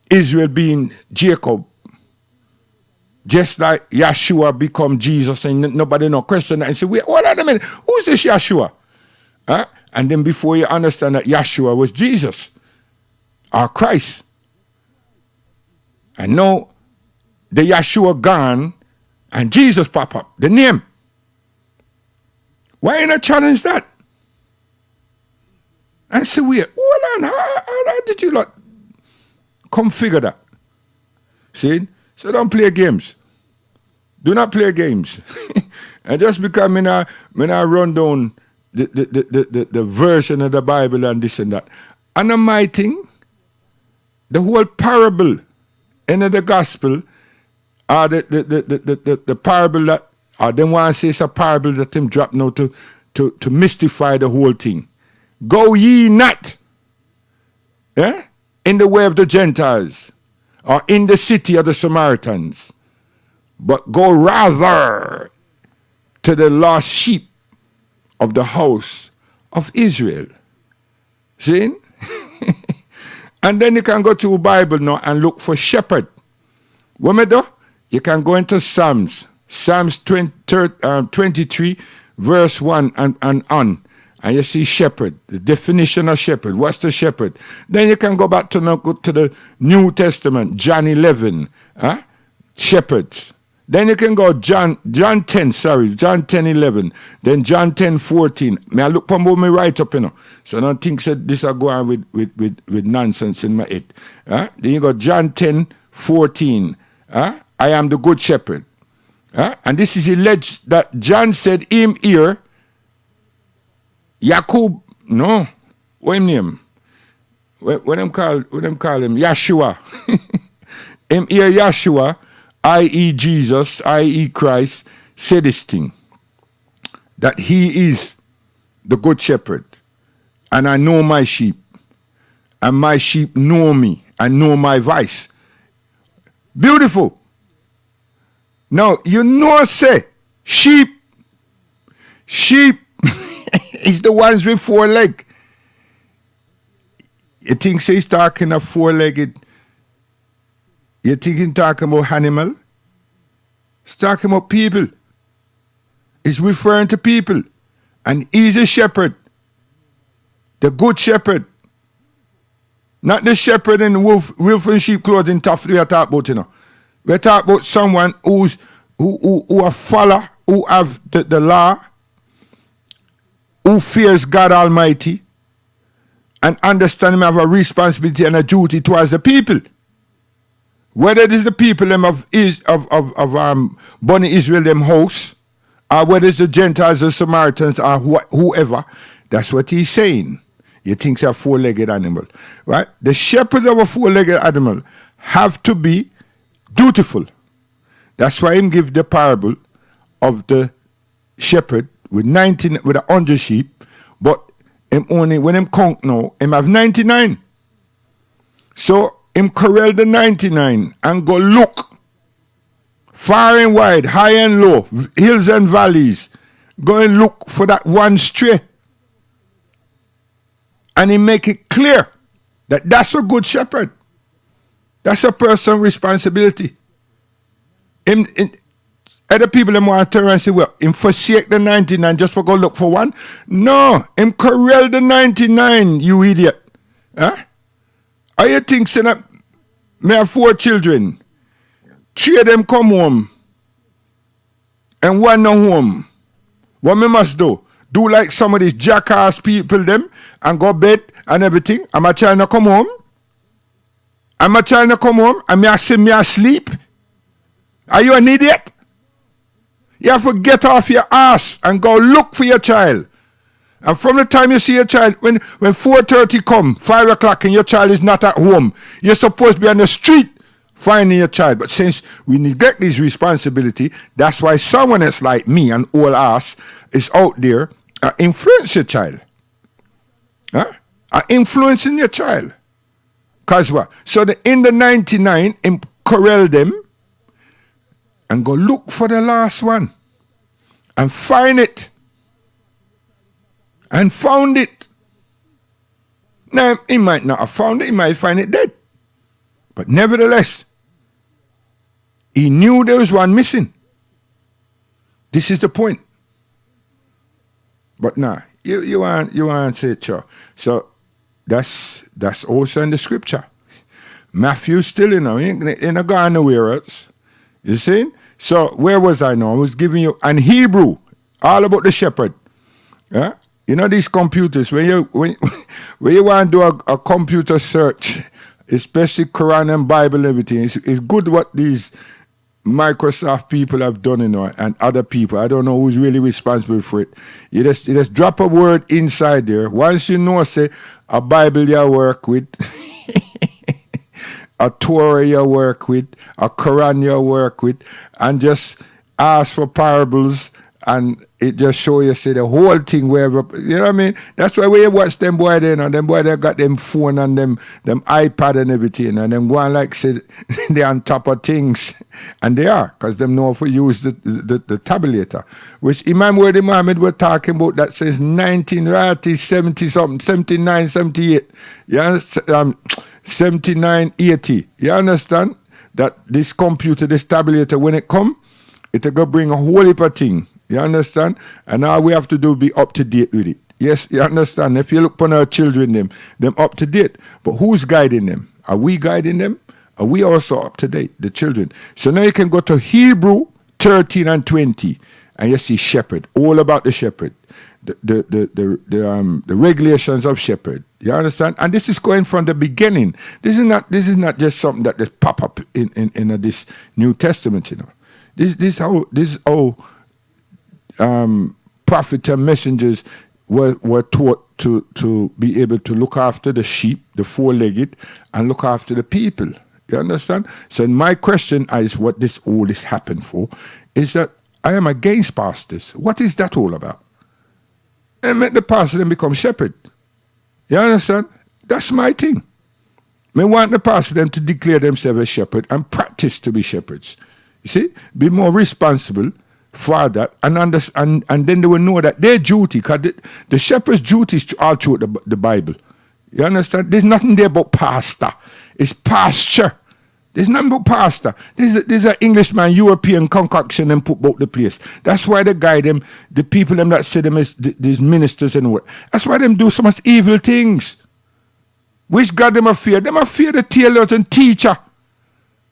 Israel being Jacob, just like Yeshua become Jesus and nobody no question that and say, wait, hold on a minute, who's this Yeshua? And then before you understand that Yeshua was Jesus or Christ. And now the Yeshua gone and Jesus pop up, the name. Why you not challenge that? And say, wait, hold on, how did you not configure that? See? So don't play games. Do not play games. And just because when I run down the version of the Bible and this and that. And my thing, the whole parable in the gospel, or the parable that, or them want to say it's a parable that him drop now to mystify the whole thing. Go ye not in the way of the Gentiles, or in the city of the Samaritans, but go rather to the lost sheep of the house of Israel. See? And then you can go to the Bible now and look for shepherd. What me do? You can go into Psalms 23, verse 1 and on. And you see shepherd, the definition of shepherd. What's the shepherd? Then you can go back to the New Testament, John 11, shepherds. Then you can go John 10, 11. Then John 10, 14. May I look from what me write up, So I don't think that this are going with nonsense in my head. Then you go John 10, 14. I am the good shepherd. And this is alleged that John said him here. Jacob, no, what him name? When them call him Yeshua. Him here Yeshua, i.e. Jesus, i.e. Christ, said this thing. that he is the good shepherd, and I know my sheep, and my sheep know me and know my voice. Beautiful. Now, say, sheep is the ones with 4 legs. You think he's talking of 4-legged? You think he's talking about animal? He's talking about people. He's referring to people. And he's a shepherd. The good shepherd. Not the shepherd in wolf and sheep clothing tough we are talking about, you know. We're talking about someone who a follower, who have the law, who fears God Almighty, and understand him have a responsibility and a duty towards the people. Whether it is the people them of Bonnie Israel them house, or whether it's the Gentiles or Samaritans or whoever, that's what he's saying. You think it's a 4-legged animal, right? The shepherd of a 4-legged animal have to be dutiful. That's why him give the parable of the shepherd with 100 sheep, but him only when him count now, him have 99. So him corral the 99 and go look far and wide, high and low, hills and valleys. Go and look for that one stray. And he make it clear that that's a good shepherd. That's a person's responsibility. Other people them want to turn and say, well, him forsake the 99 just for go look for one. No, him corral the 99, you idiot. Huh? How you think, say that me have 4 children, 3 of them come home, and 1 no home. What me must do? Do like some of these jackass people them and go bed and everything. Am I trying to come home? Am I trying to come home and me asleep? Are you an idiot? You have to get off your ass and go look for your child. And from the time you see your child, when 4:30 come, 5 o'clock, and your child is not at home, you're supposed to be on the street finding your child. But since we neglect this responsibility, that's why someone else like me, an old ass, is out there influence your child. Influencing your child. Because what? So in the 99, corral them and go look for the last one and find it. And found it. Now, he might not have found it, he might find it dead. But nevertheless, he knew there was one missing. This is the point. But now, you want to say it, sure. So that's also in the scripture. Matthew still in a gone nowhere else. You see? So where was I now? I was giving you an Hebrew, all about the shepherd. Yeah? You know these computers, when you want to do a computer search, especially Quran and Bible and everything, it's good what these Microsoft people have done, you know, and other people. I don't know who's really responsible for it. You just drop a word inside there. Once you know, say, a Bible you work with, a Torah you work with, a Quran you work with, and just ask for parables, and it just show you, say, the whole thing wherever, you know what I mean? That's why when you watch them boy there, you know, them boy they got them phone and them iPad and everything, and them going like, say, they're on top of things, and they are, because them know if we use the tabulator, which Imam Word Muhammad were talking about, that says 1970 something, 79, 78, you understand? 79, 80, you understand? That this computer, this tabulator, when it come, it'll go bring a whole heap of thing. You understand? And all we have to do is be up to date with it. Yes, you understand? If you look upon our children, them up to date. But who's guiding them? Are we guiding them? Are we also up to date, the children? So now you can go to Hebrew 13 and 20, and you see shepherd, all about the shepherd, the regulations of shepherd. You understand? And this is going from the beginning. This is not just something that just pop up in this New Testament, you know. This is how prophets and messengers were taught to be able to look after the sheep, the 4-legged, and look after the people. You understand? So my question is what all this happened for, is that I am against pastors. What is that all about? and make the pastor then become shepherd. You understand? That's my thing. I want the pastor them to declare themselves a shepherd and practice to be shepherds. You see? Be more responsible for that and understand, and then they will know that their duty, because the shepherd's duty is all through the Bible. You understand? There's nothing there about pastor. It's pasture. There's nothing about pastor. There's an Englishman, European concoction and put about the place. That's why they guide them, the people them that say them as these ministers and what. That's why them do so much evil things. Which God them a fear? Them a fear the tailors and teacher.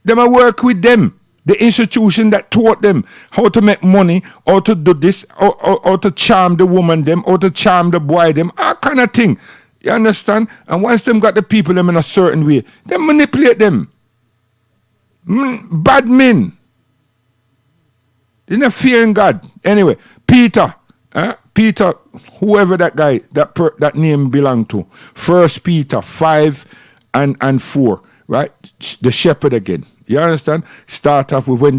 Them a work with them. The institution that taught them how to make money, how to do this, or to charm the woman them, or to charm the boy them, all kind of thing. You understand? And once them got the people them in a certain way, they manipulate them. Bad men. They're not fearing God. Anyway, Peter, whoever that guy, that name belonged to, 1 Peter 5 and 4, right? The shepherd again. You understand? Start off with when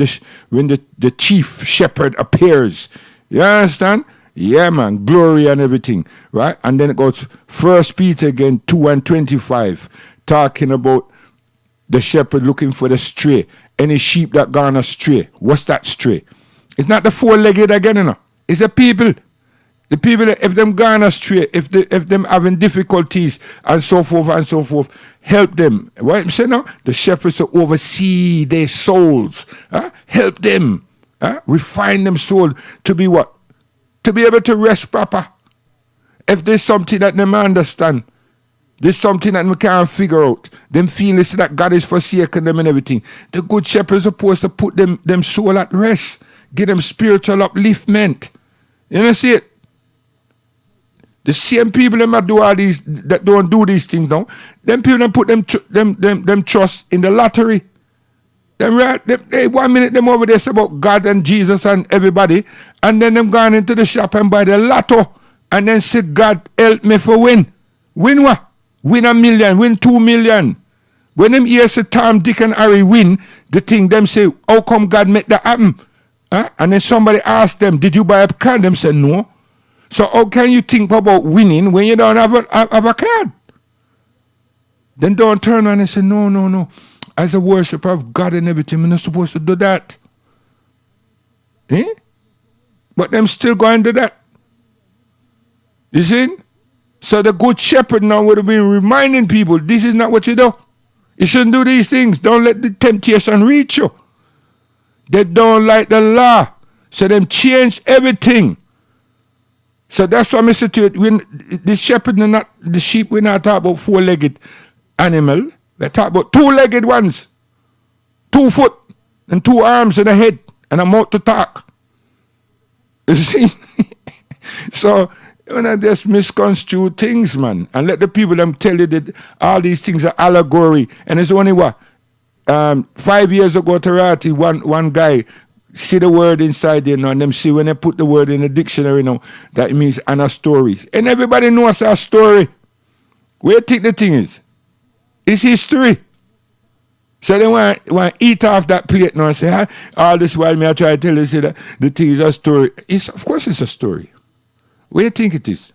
the chief shepherd appears. You understand? Yeah, man, glory and everything, right? And then it goes 1 Peter again, 2 and 25, talking about the shepherd looking for the stray. Any sheep that gone astray. What's that stray? It's not the four-legged again, you know. It's the people. The people, if them gone astray, if them having difficulties and so forth, help them. What I'm saying now? The shepherds to oversee their souls. Help them. Refine them soul to be what? To be able to rest proper. If there's something that them understand, there's something that we can't figure out, them feelings that God is forsaken them and everything, the good shepherd is supposed to put them soul at rest, give them spiritual upliftment. You know, see it? The same people that do all these, that don't do these things now, them people put them trust in the lottery. Them right, they 1 minute them over there say about God and Jesus and everybody, and then them gone into the shop and buy the lotto, and then say, God help me for win. Win what? Win 1 million, win 2 million. When them hear say Tom, Dick and Harry win, the thing them say, how come God make that happen? And then somebody ask them, did you buy a card? Them say no. So how can you think about winning when you don't have a card? Then don't turn around and say, no. As a worshiper of God and everything, we're not supposed to do that. But them still going to do that. You see? So the good shepherd now would have been reminding people, this is not what you do. You shouldn't do these things. Don't let the temptation reach you. They don't like the law. So them change everything. So that's why I say to it, when the shepherd and not the sheep, we're not talking about four-legged animal. We're talking about two-legged ones. 2 foot and 2 arms and a head and a mouth to talk. You see? So when I just misconstrue things, man, and let the people them tell you that all these things are allegory, and it's only what 5 years ago, Tarati, one guy see the word inside there now, and them see when they put the word in the dictionary now, that it means and a story. And everybody knows a story. Where you think the thing is? It's history. So they want to eat off that plate now and say, all this while me I try to tell you say that the thing is a story. Of course it's a story. What do you think it is?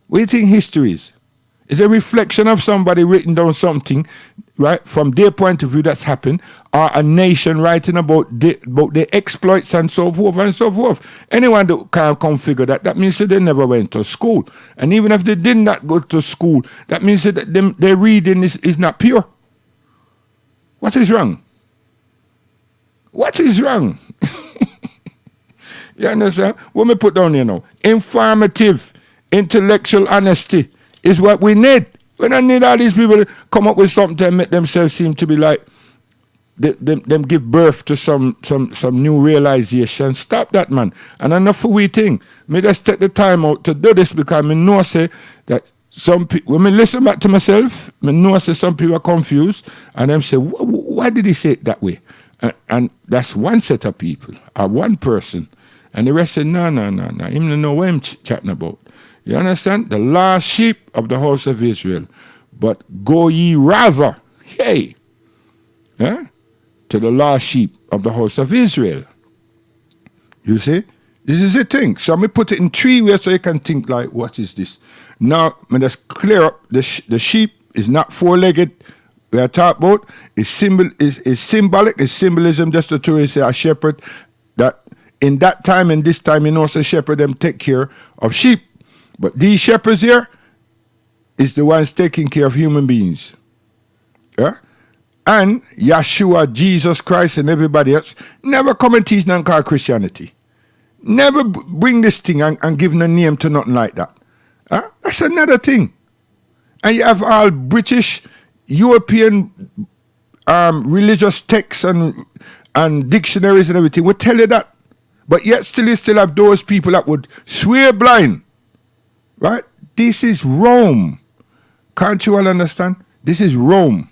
What do you think history is? It's a reflection of somebody written down something, right, from their point of view that's happened, or a nation writing about their exploits and so forth and so forth. Anyone that can't configure that means that they never went to school. And even if they did not go to school, that means that their reading is not pure. What is wrong? What is wrong? You understand? What me put down here now? Informative, intellectual honesty is what we need. We don't need all these people to come up with something and make themselves seem to be like them give birth to some new realization. Stop that, man. And enough for we thing. Me just take the time out to do this because I know say that some people, when I listen back to myself, I know say some people are confused and them say, why did he say it that way? And that's one set of people, or one person. And the rest say, no. Him don't know what I'm chatting about. You understand? The lost sheep of the house of Israel. But go ye rather, to the lost sheep of the house of Israel. You see? This is the thing. So me put it in 3 ways so you can think like, what is this? Now, me just clear up. The sheep is not 4-legged. We are talking about is symbolic, is symbolism, just to say a shepherd that in that time and this time, you know, so shepherd them take care of sheep. But these shepherds here is the ones taking care of human beings. Yeah? And Yeshua, Jesus Christ, and everybody else never come and teach nothing called Christianity. Never bring this thing and give no name to nothing like that. Huh? That's another thing. And you have all British, European religious texts and dictionaries and everything will tell you that. But yet still you still have those people that would swear blind. Right? This is Rome. Can't you all understand? This is Rome.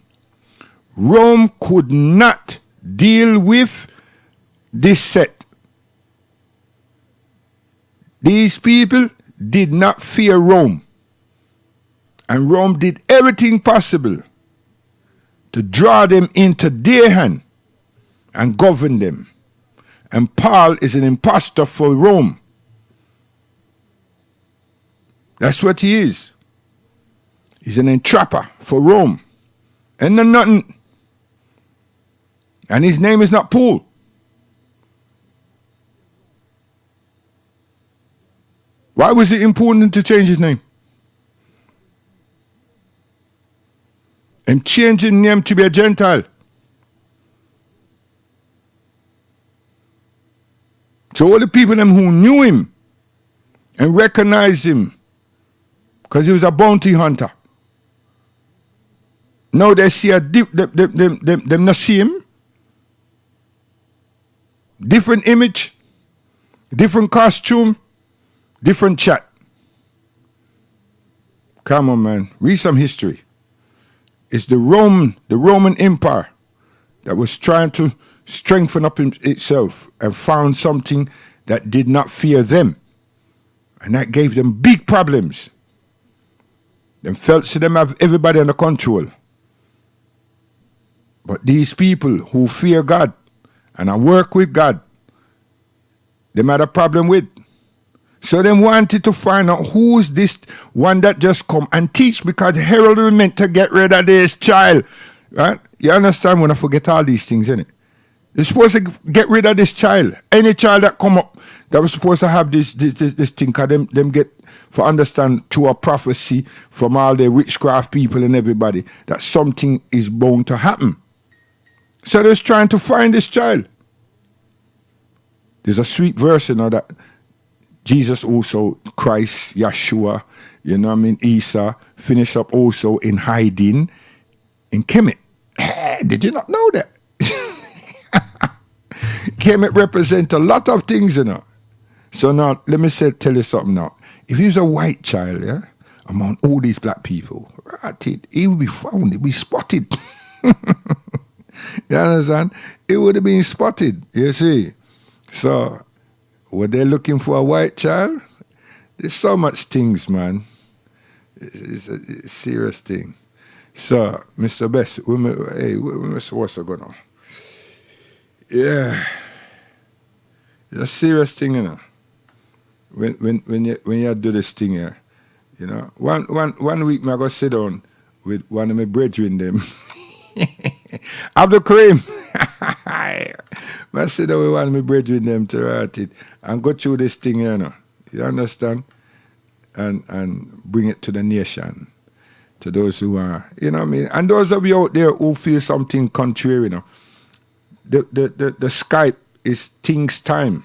Rome could not deal with this set. These people did not fear Rome. And Rome did everything possible to draw them into their hand and govern them. And Paul is an impostor for Rome. That's what he is. He's an entrapper for Rome. And nothing. And his name is not Paul. Why was it important to change his name? And changing name to be a Gentile. So all the people them who knew him and recognized him because he was a bounty hunter. Now they see them not see him. Different image, different costume, different chat. Come on, man. Read some history. It's the Roman Empire that was trying to strengthen up itself and found something that did not fear them. And that gave them big problems. Them felt to them have everybody under control. But these people who fear God and I work with God, them had a problem with. So they wanted to find out who's this one that just come and teach, because Herod was meant to get rid of this child. Right? You understand when I forget all these things, innit? They're supposed to get rid of this child. Any child that come up that was supposed to have this thing, because them get for understand through a prophecy from all the witchcraft people and everybody that something is bound to happen. So they're trying to find this child. There's a sweet verse, you know, that Jesus also, Christ, Yeshua, you know what I mean, Isa, finish up also in hiding in Kemet. Did you not know that? Kemet represent a lot of things, you know. So now, let me tell you something now. If he was a white child, yeah, among all these black people, right, he would be found, he'd be spotted. You understand? It would have been spotted, you see. So, were they looking for a white child? There's so much things, man. It's a serious thing. So, Mr. Best, what's going on? Yeah. It's a serious thing, you know. When you do this thing here, you know. One week, I go sit down with one of my brethren them. Abdul Karim. I sit down with one of my brethren them to write it and go through this thing, you know. You understand? And bring it to the nation. To those who are, you know what I mean? And those of you out there who feel something contrary, you know. The Skype is things time.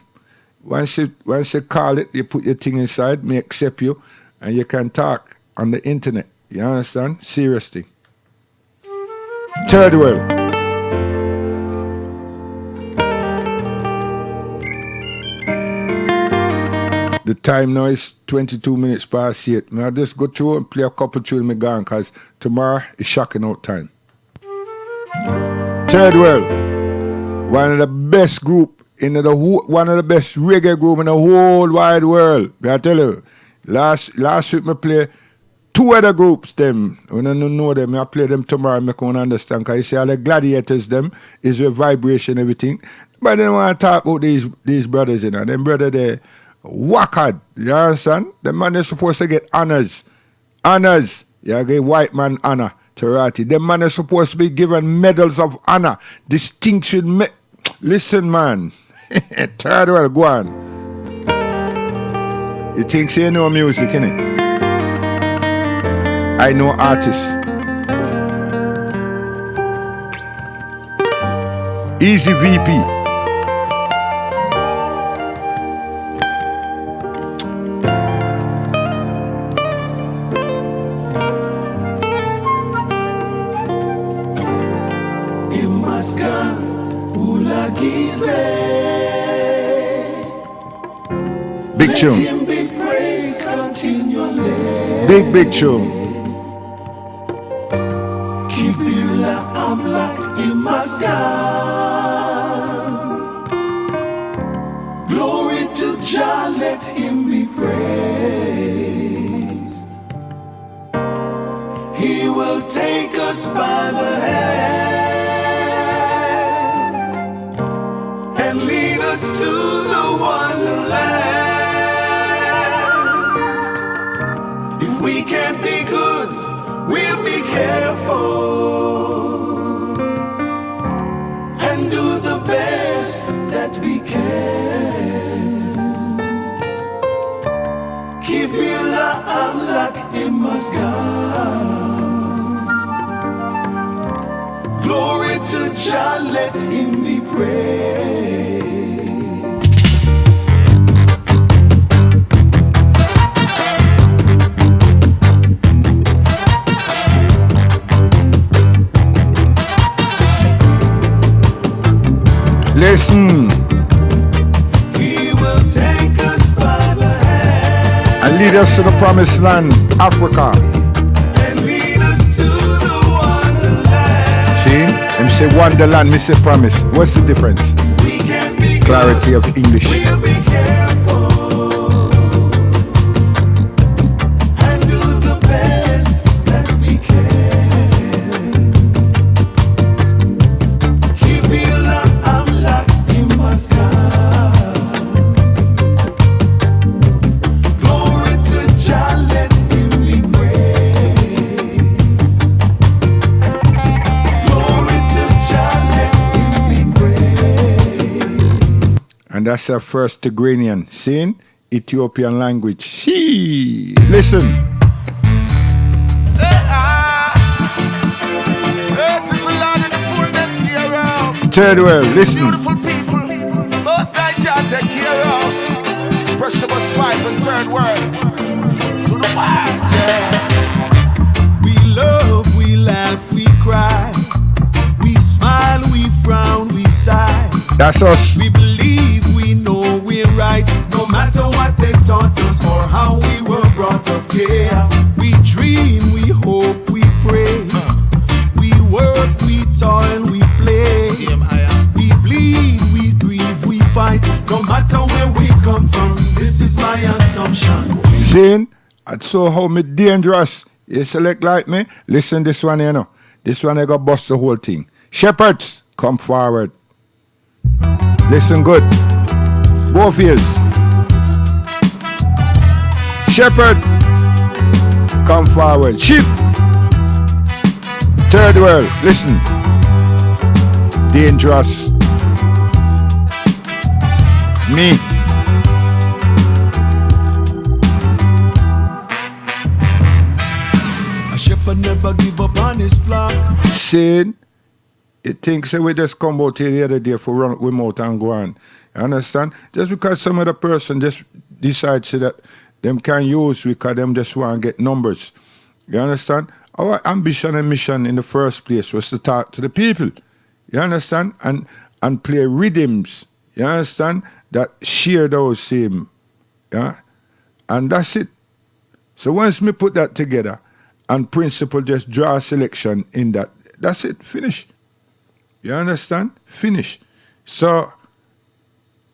Once you call it, you put your thing inside, me accept you, and you can talk on the internet. You understand? Serious thing. Third world. The time now is 22 minutes past 8. May I just go through and play a couple tunes me gone, because tomorrow is shocking out time. Third world. One of the best group in the one of the best reggae group in the whole wide world. May I tell you, last week I play two other groups them. When I don't know them, I play them tomorrow and I can understand. Because you see all the gladiators them is with vibration everything. But they don't want to talk about these brothers, you know. Them brother there Wackad. You understand? The man is supposed to get honors. Honors. You get white man honor. Terati. The man is supposed to be given medals of honor. Distinction. Listen, man. Third world, go on. You think you know music, innit? I know artists. Easy VP. Big tune. Big tune. Kibila amla imaskan. Glory to Jah, let him be praised. He will take us by the hand and lead us to the wonderland. If we can't be good, we'll be careful and do the best that we can. Kibila amlak imasgan. Glory to Jah, let him be praised. Listen. He will take us by the hand And lead us to the promised land, Africa. and lead us to the wonderland. See? Him say wonderland, me say promise. What's the difference? We can be Clarity good, of English. we'll be careful and do the best that we can. Kibila amlak imaskan. Glory to Jah, let him be praised. Glory to Jah, let him be praised. And that's our first Tigranian. See? Ethiopian language. See? Listen. Earth is the land in the fullness thereof. Third world, listen. Beautiful people, most I Jah take care of. It's precious pipe and third world to the world. Yeah. We love, we laugh, we cry. We smile, we frown, we sigh. That's us. We believe, we know we're right. No matter what they taught us or how we were brought up, yeah. We dream, we hope, we pray. We work, we toil, we play. We bleed, we grieve, we fight. No matter where we come from, this is my assumption. See? And so how me dangerous. You select like me? Listen this one, you know. This one I got bust the whole thing. Shepherds, come forward. Listen good. Both ears. Shepherd, come forward. Sheep. Third world, listen. Dangerous. Me. A shepherd never give up on his flock. Saying, it thinks that we just come out here the other day for run with mouth and go on. You understand? Just because some other person just decides that them can use because them just want to get numbers. You understand? Our ambition and mission in the first place was to talk to the people. You understand? And play rhythms. You understand? That share those same. Yeah? And that's it. So once me put that together and principle just draw a selection in that, that's it. Finish. You understand? Finish. So,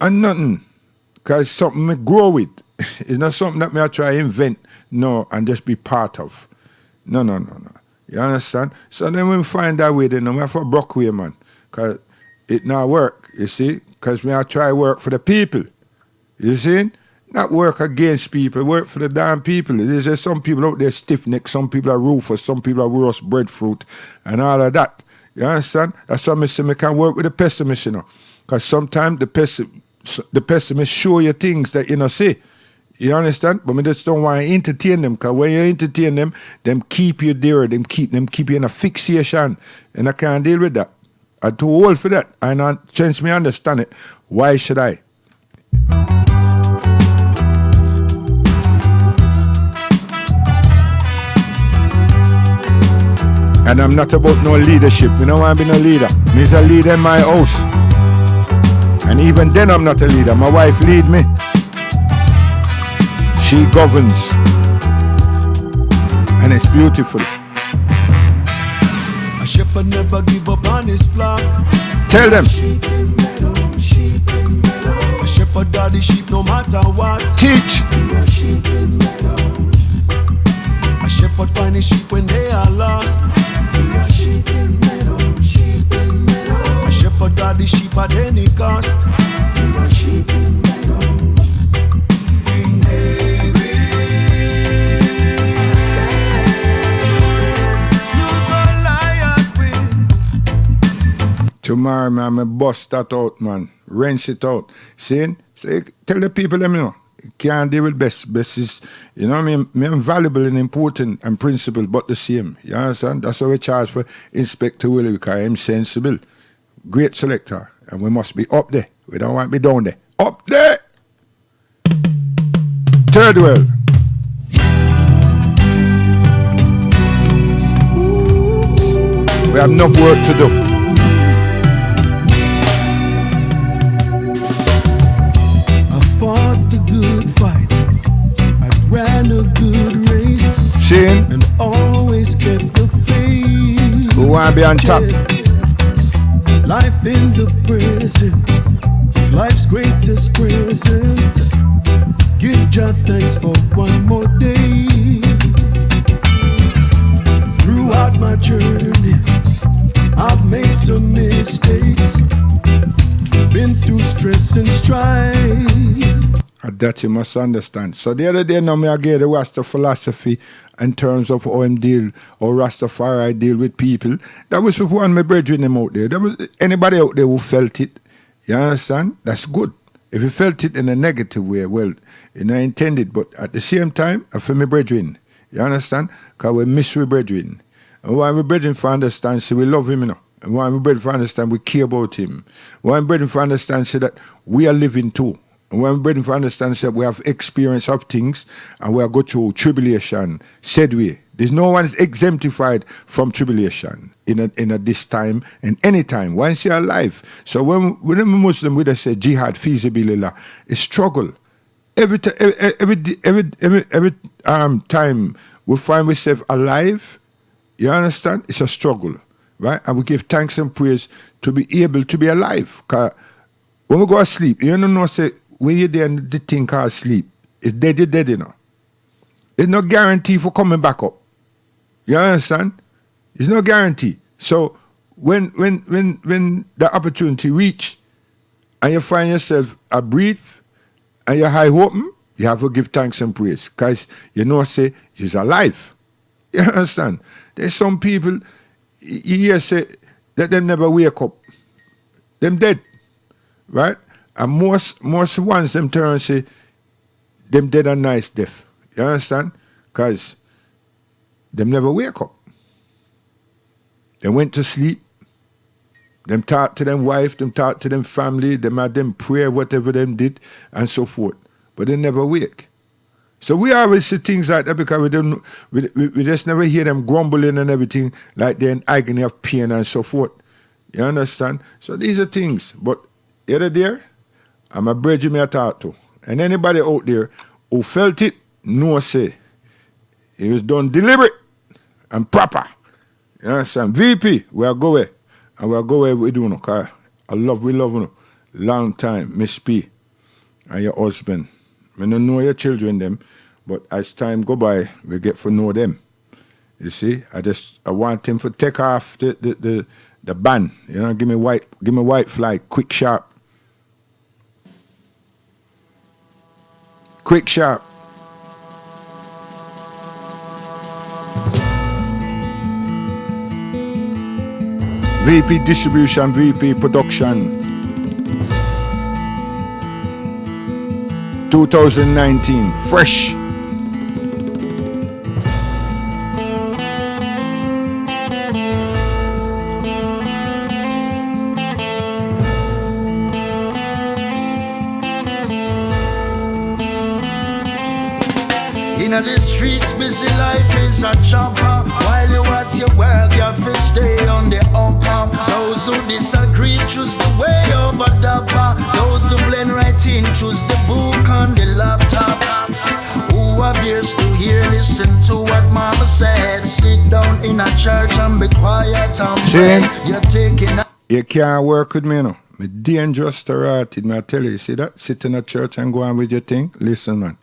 and nothing, because something me grow with. It's not something that me I try invent, no, and just be part of. No. You understand? So then when we find that way, then we have to broke way, man. Because it not work, you see? Because me I try work for the people. You see? Not work against people, work for the damn people. There's just some people out there stiff-necked, some people are ruthless, some people are roast breadfruit, and all of that. You understand? That's why I say I can work with the pessimist, you know. Because sometimes the pessimist show you things that you don't see. You understand? But I just don't want to entertain them, because when you entertain them keep you there, them keep you in a fixation. And I can't deal with that. I'm too old for that. And since me understand it, why should I? And I'm not about no leadership. You know why I'm being a leader? Me's a leader in my house. And even then I'm not a leader. My wife lead me. She governs. And it's beautiful. A shepherd never give up on his flock. Tell them. A shepherd got the sheep no matter what. Teach. A shepherd find his sheep when they are lost. A shepherd got the sheep at any cost. King David slew Goliath with. Tomorrow, man, I bust that out, man. Wrench it out. See? So tell the people, them, you know. Can't deal with best. Best is, you know what I mean? I'm valuable and important and principle, but the same. You understand? That's why we charge for Inspector Willie, because I'm sensible. Great selector. And we must be up there. We don't want to be down there. Up there! Third world. We have enough work to do. Ran a good race. Seeing? And always kept the faith. Who want to be on top? Life in the present is life's greatest present. Give God thanks for one more day. Throughout my journey, I've made some mistakes. Been through stress and strife. That you must understand. So the other day now I gave the Rasta philosophy in terms of how him deal, or Rastafari deal with people. That was with one of my brethren them out there. There was anybody out there who felt it. You understand? That's good. If you felt it in a negative way, well, you know, intended, but at the same time, for my brethren. You understand? Because we miss we brethren. And why my brethren for understand, say we love him, you know. And why my brethren for understand, we care about him. Why my brethren for understand, say that we are living too. And when we're for understand that we have experience of things and we are go through tribulation, said we. There's no one is exemptified from tribulation in a this time and any time once you're alive. So when a Muslim would say jihad feasibility, it's struggle. Every time we find ourselves alive, you understand? It's a struggle, right? And we give thanks and praise to be able to be alive. Because when we go to sleep, you don't know say. When you're there and the thing called sleep, it's dead, you know. There's no guarantee for coming back up. You understand? There's no guarantee. So when the opportunity reach and you find yourself a breathe and you're high open, you have to give thanks and praise. Because you know say you're alive. You understand? There's some people you hear say that them never wake up. Them dead. Right? And most ones them turn and say, them dead and nice death. You understand? Because them never wake up. They went to sleep. Them talk to them wife, them talk to them family, them had them prayer, whatever them did, and so forth. But they never wake. So we always see things like that because we just never hear them grumbling and everything like they're in agony of pain and so forth. You understand? So these are things. But the other day, I'm a bridge me I talk to. And anybody out there who felt it, know say it was done deliberate and proper. You understand? VP, we are going. And we are going with you, because we love you. Long time, Miss P and your husband. We don't know your children them, but as time go by, we get to know them. You see? I want him to take off the ban. You know, give me white flag, quick sharp. Quick sharp. VP distribution, VP production. 2019, fresh. In the streets, busy life is a chopper. While you at your work, you have to stay on the upper. Those who disagree choose the way over dapper. Those who blend right in choose the book on the laptop. Who have ears to hear, listen to what mama said. Sit down in a church and be quiet and pray. You're taking a You can't work with me, you know. Me dangerous to rot it, me I tell you. See that? Sit in a church and go on with your thing. Listen, man.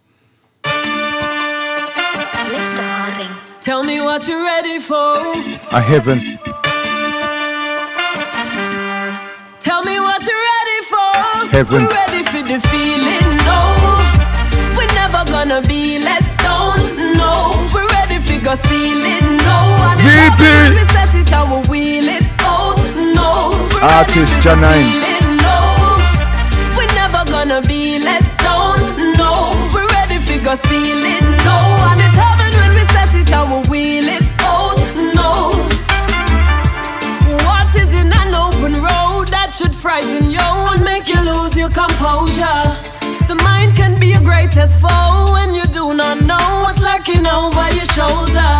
Mr. Harding. Tell me what you're ready for. A heaven. Tell me what you're ready for. Heaven. We're ready for the feeling, no. We're never gonna be let down, no. We're ready for go ceiling, no. And VP. we set it and we wheel it out, no. We're Artist ready for the Janine. feeling, no. We're never gonna be let down, no. We're ready for go ceiling, no. And it's heaven when we set it and we wheel it out, no. What is in an open road that should frighten you and make you lose your composure? The mind can be your greatest foe when you do not know what's lurking over your shoulder.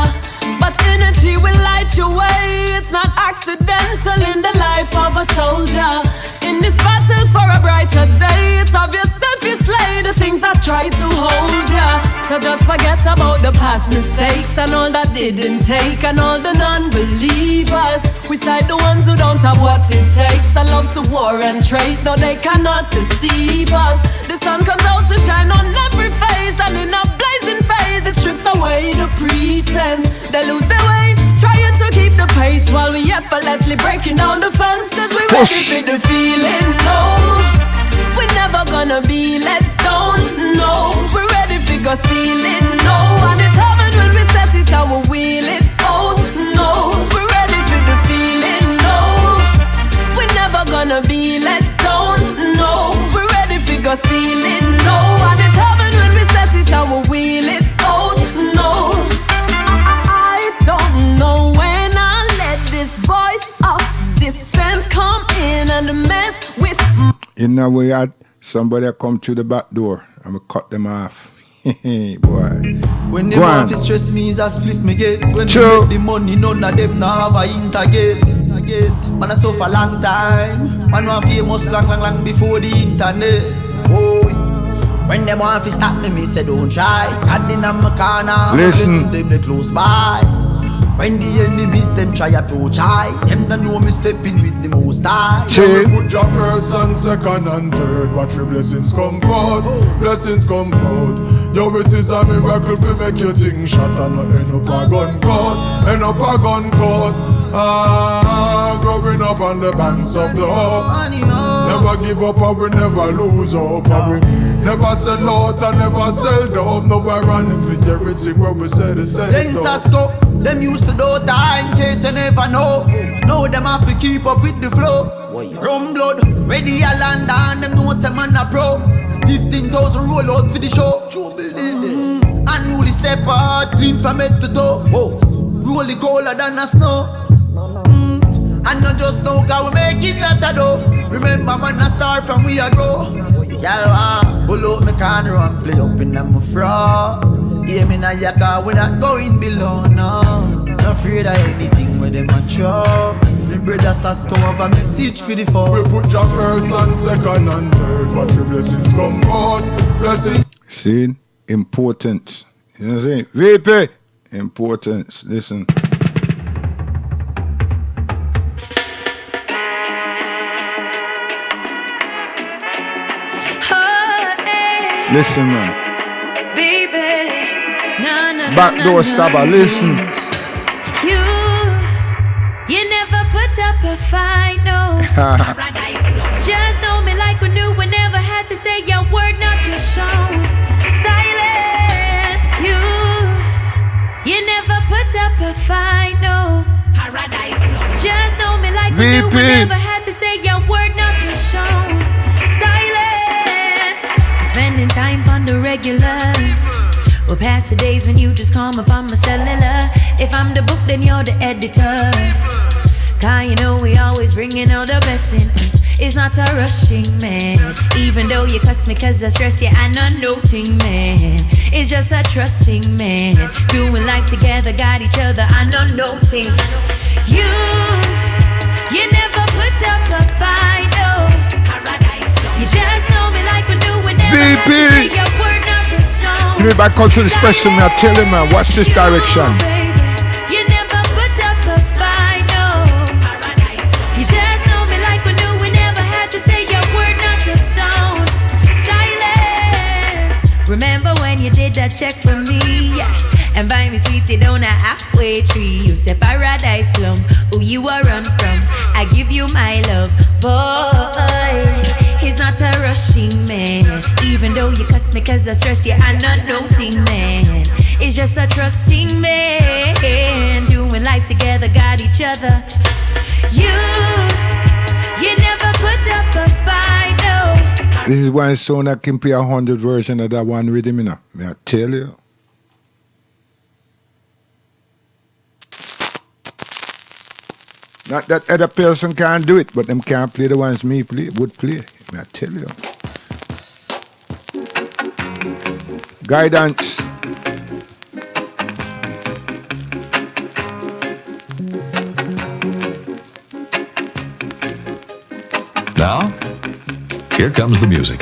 But energy will light your way. It's not accidental in the life of a soldier. In this battle for a brighter day, it's obvious if you slay the things that try to hold ya. So just forget about the past mistakes and all that didn't take, and all the non-believers. We side the ones who don't have what it takes. I love to war and trace, so they cannot deceive us. The sun comes out to shine on every face, and in a blazing phase, it strips away the pretense. They lose their way, trying to keep the pace, while we effortlessly breaking down the fences. We ready for the feeling, no. We're never gonna be let down, no. We're ready for go ceiling, no. And it's heaven when we set it and we wheel it out, no. We're ready for the feeling, no. We're never gonna be let down, no. We're ready for go ceiling, no. And it's heaven when we set it and we wheel it out, no. I don't know when I let this voice of dissent come in and mess with. You know, we had somebody come through the back door and we cut them off. Boy. When Go them on. want to stress me is a spliff me get. When True. me make the money, none of them now have a intergate. Man, I suffer long time. Man, want famous long before the internet. Oh, when them want to stop me say don't try. God in my corner. Listen. Them they close by. When the enemies them try approach high, them don't know me stepping with the most high. Chill. Put your first and second and third. Watch your blessings come forth. Blessings come forth. Yo, it is a miracle to make your thing shot and not end up a gun court. End up a gun court. Growing up on the banks of the hope. Never give up and we never lose hope. And we never sell out and never sell dope. No ironic with everything where we say the same Then Sasko, them used to do that in case you never know. Now them have to keep up with the flow. Rum blood, ready a land and them know some man a pro. 15,000 roll out for the show. Unruly step out, clean from head to toe. Whoa, roll the colder than a snow. And not just know cause we making lot of dough. Remember man a start from we a grow. Y'all pull out me corner and play up in my fraud. Hear me now ya car, we not going below, no. Not afraid of anything with them a throw. The brothers has come over message for the phone. We put your first and second and third. Watch your blessings come forth. Blessings. See? Importance. You know what I'm saying? VP. Importance. Listen. Listen, man. Backdoor stabber, listen. You never put up a fight, no. Just know me like we knew we never had to say your word, not your song. Side Just know me like we knew we never had to say a word, not to show silence. We're spending time on the regular. We'll pass the days when you just call up on my cellular. If I'm the book, then you're the editor. Cause you know we always bringing out the best in us. It's not a rushing, man. Even though you cuss me cause I stress you, I'm not noting, man. It's just a trusting, man. Doing life together, got each other, I'm not noting. You never put up a fight, no. You just know me like we do whenever I say your word, not to song. Play by culture special, me I tell you, man, watch this direction. You never put up a fight, no. You just know me like we do whenever had to say your word, not to sound silence. Remember when you did that check for me, yeah. And buy me sweetie down a halfway tree. You say paradise plum, who you are run from. I give you my love, boy. He's not a rushing man. Even though you cuss me cause I stress you, I'm not noting, man. It's just a trusting man. Doing life together, got each other. You never put up a fight, no. This is one song that can play 100 version of that one rhythm, you know. May I tell you? Not that other person can't do it, but them can't play the ones me would play. May I tell you? Guidance. Now, here comes the music.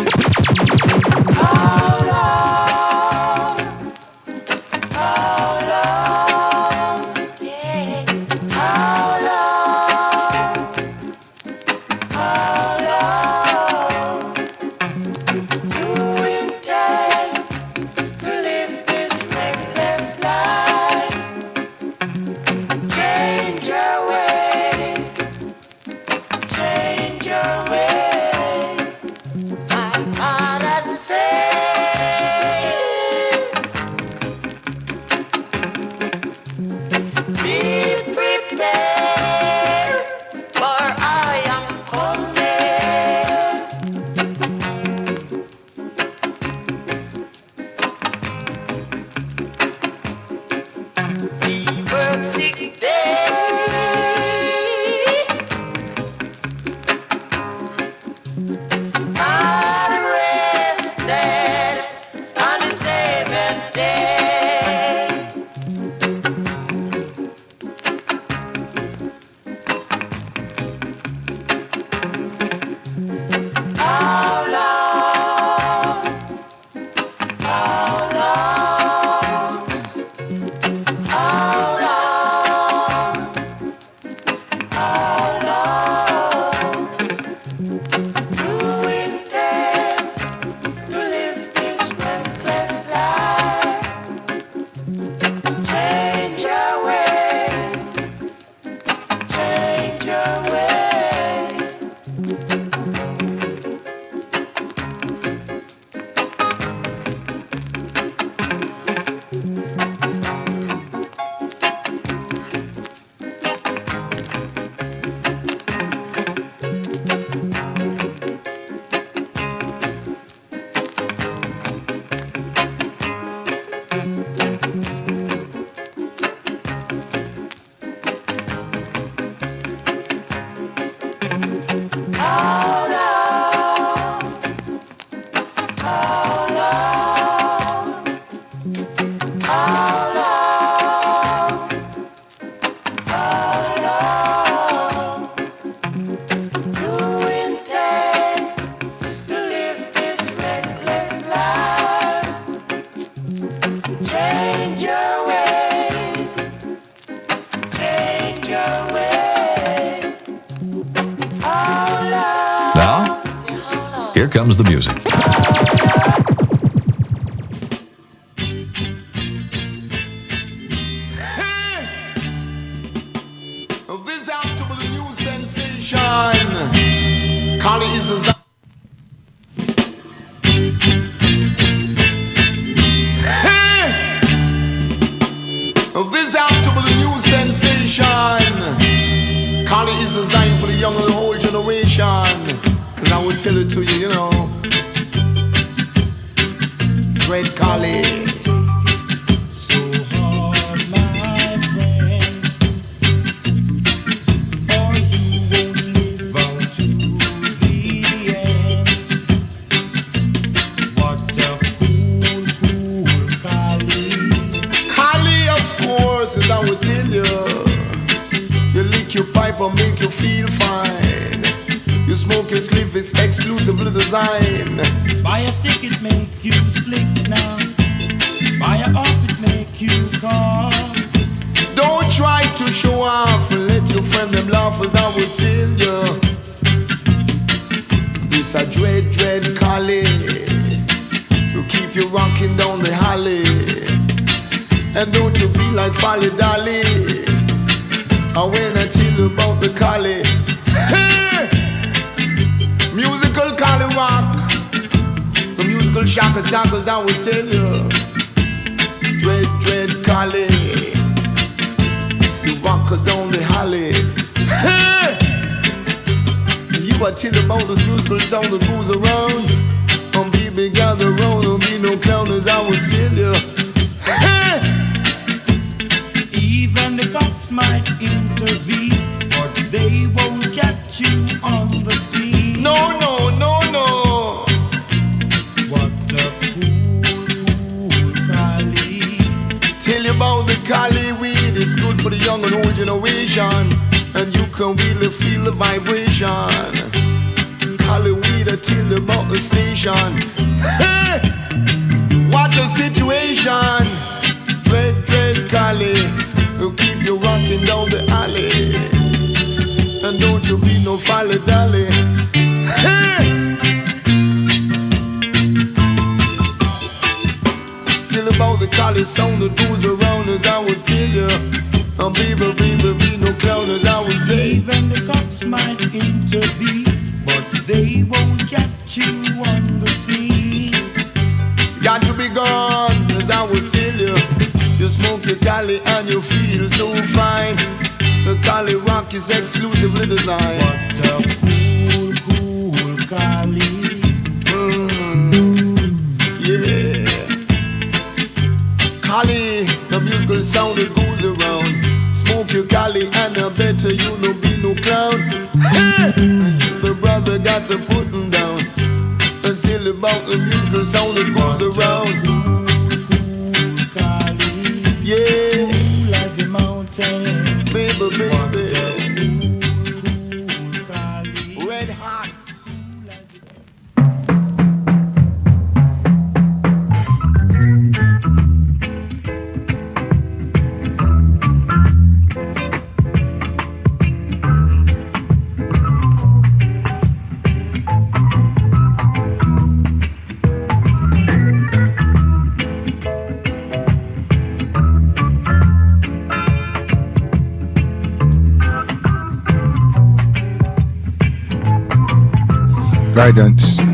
Here comes the music. This after the new sensation. Kali is a this after the new sensation. tell it to you, you know. Dread Collie. So hard, my friend, or you won't live on to the end. What a cool Collie. Collie, of course, as I would tell you. You lick your pipe and make you feel fine. You smoke your spliff, it's exclusively designed. Buy a stick, it make you slick now. Buy a off, it make you calm. Don't try to show off and let your friend them laugh, as I would tell you. This a dread Collie to keep you rocking down the alley. And don't you be like Folly Dolly. And when I chill about the Collie, hey! Musical Collie rock. Some musical shock attackers, I will tell you. Dread Collie. You rock her down the alley. Hey! You are chill about this musical sound that goes around. And baby gather round, don't be no clown, as I will tell you. Hey! Even the cops might intervene, but they won't catch you on the scene. No. What a cool Collie. Tell you about the Collie weed, it's good for the young and old generation. And you can really feel the vibration. Collie weed, I tell you about the station. Hey! What a situation. Dread Collie will keep you rocking down the alley. And don't you be no folly dolly. Hey! Tell about the Collie sound that goes around, as I would tell you. And baby, be no clown, as I would say. Even the cops might intervene, but they won't catch you on the scene. Got to be gone, as I would tell you. You smoke your Collie and you feel so fine. The Collie rock is exclusively designed. What a cool Collie. Yeah. Collie, the musical sound that goes around. Smoke your Collie and I bet you no be no clown. Hey! You the brother got to put him down. And tell about the musical sound that goes around. Yeah, cool as a mountain, baby. Cool Collie. Red hot. Guidance.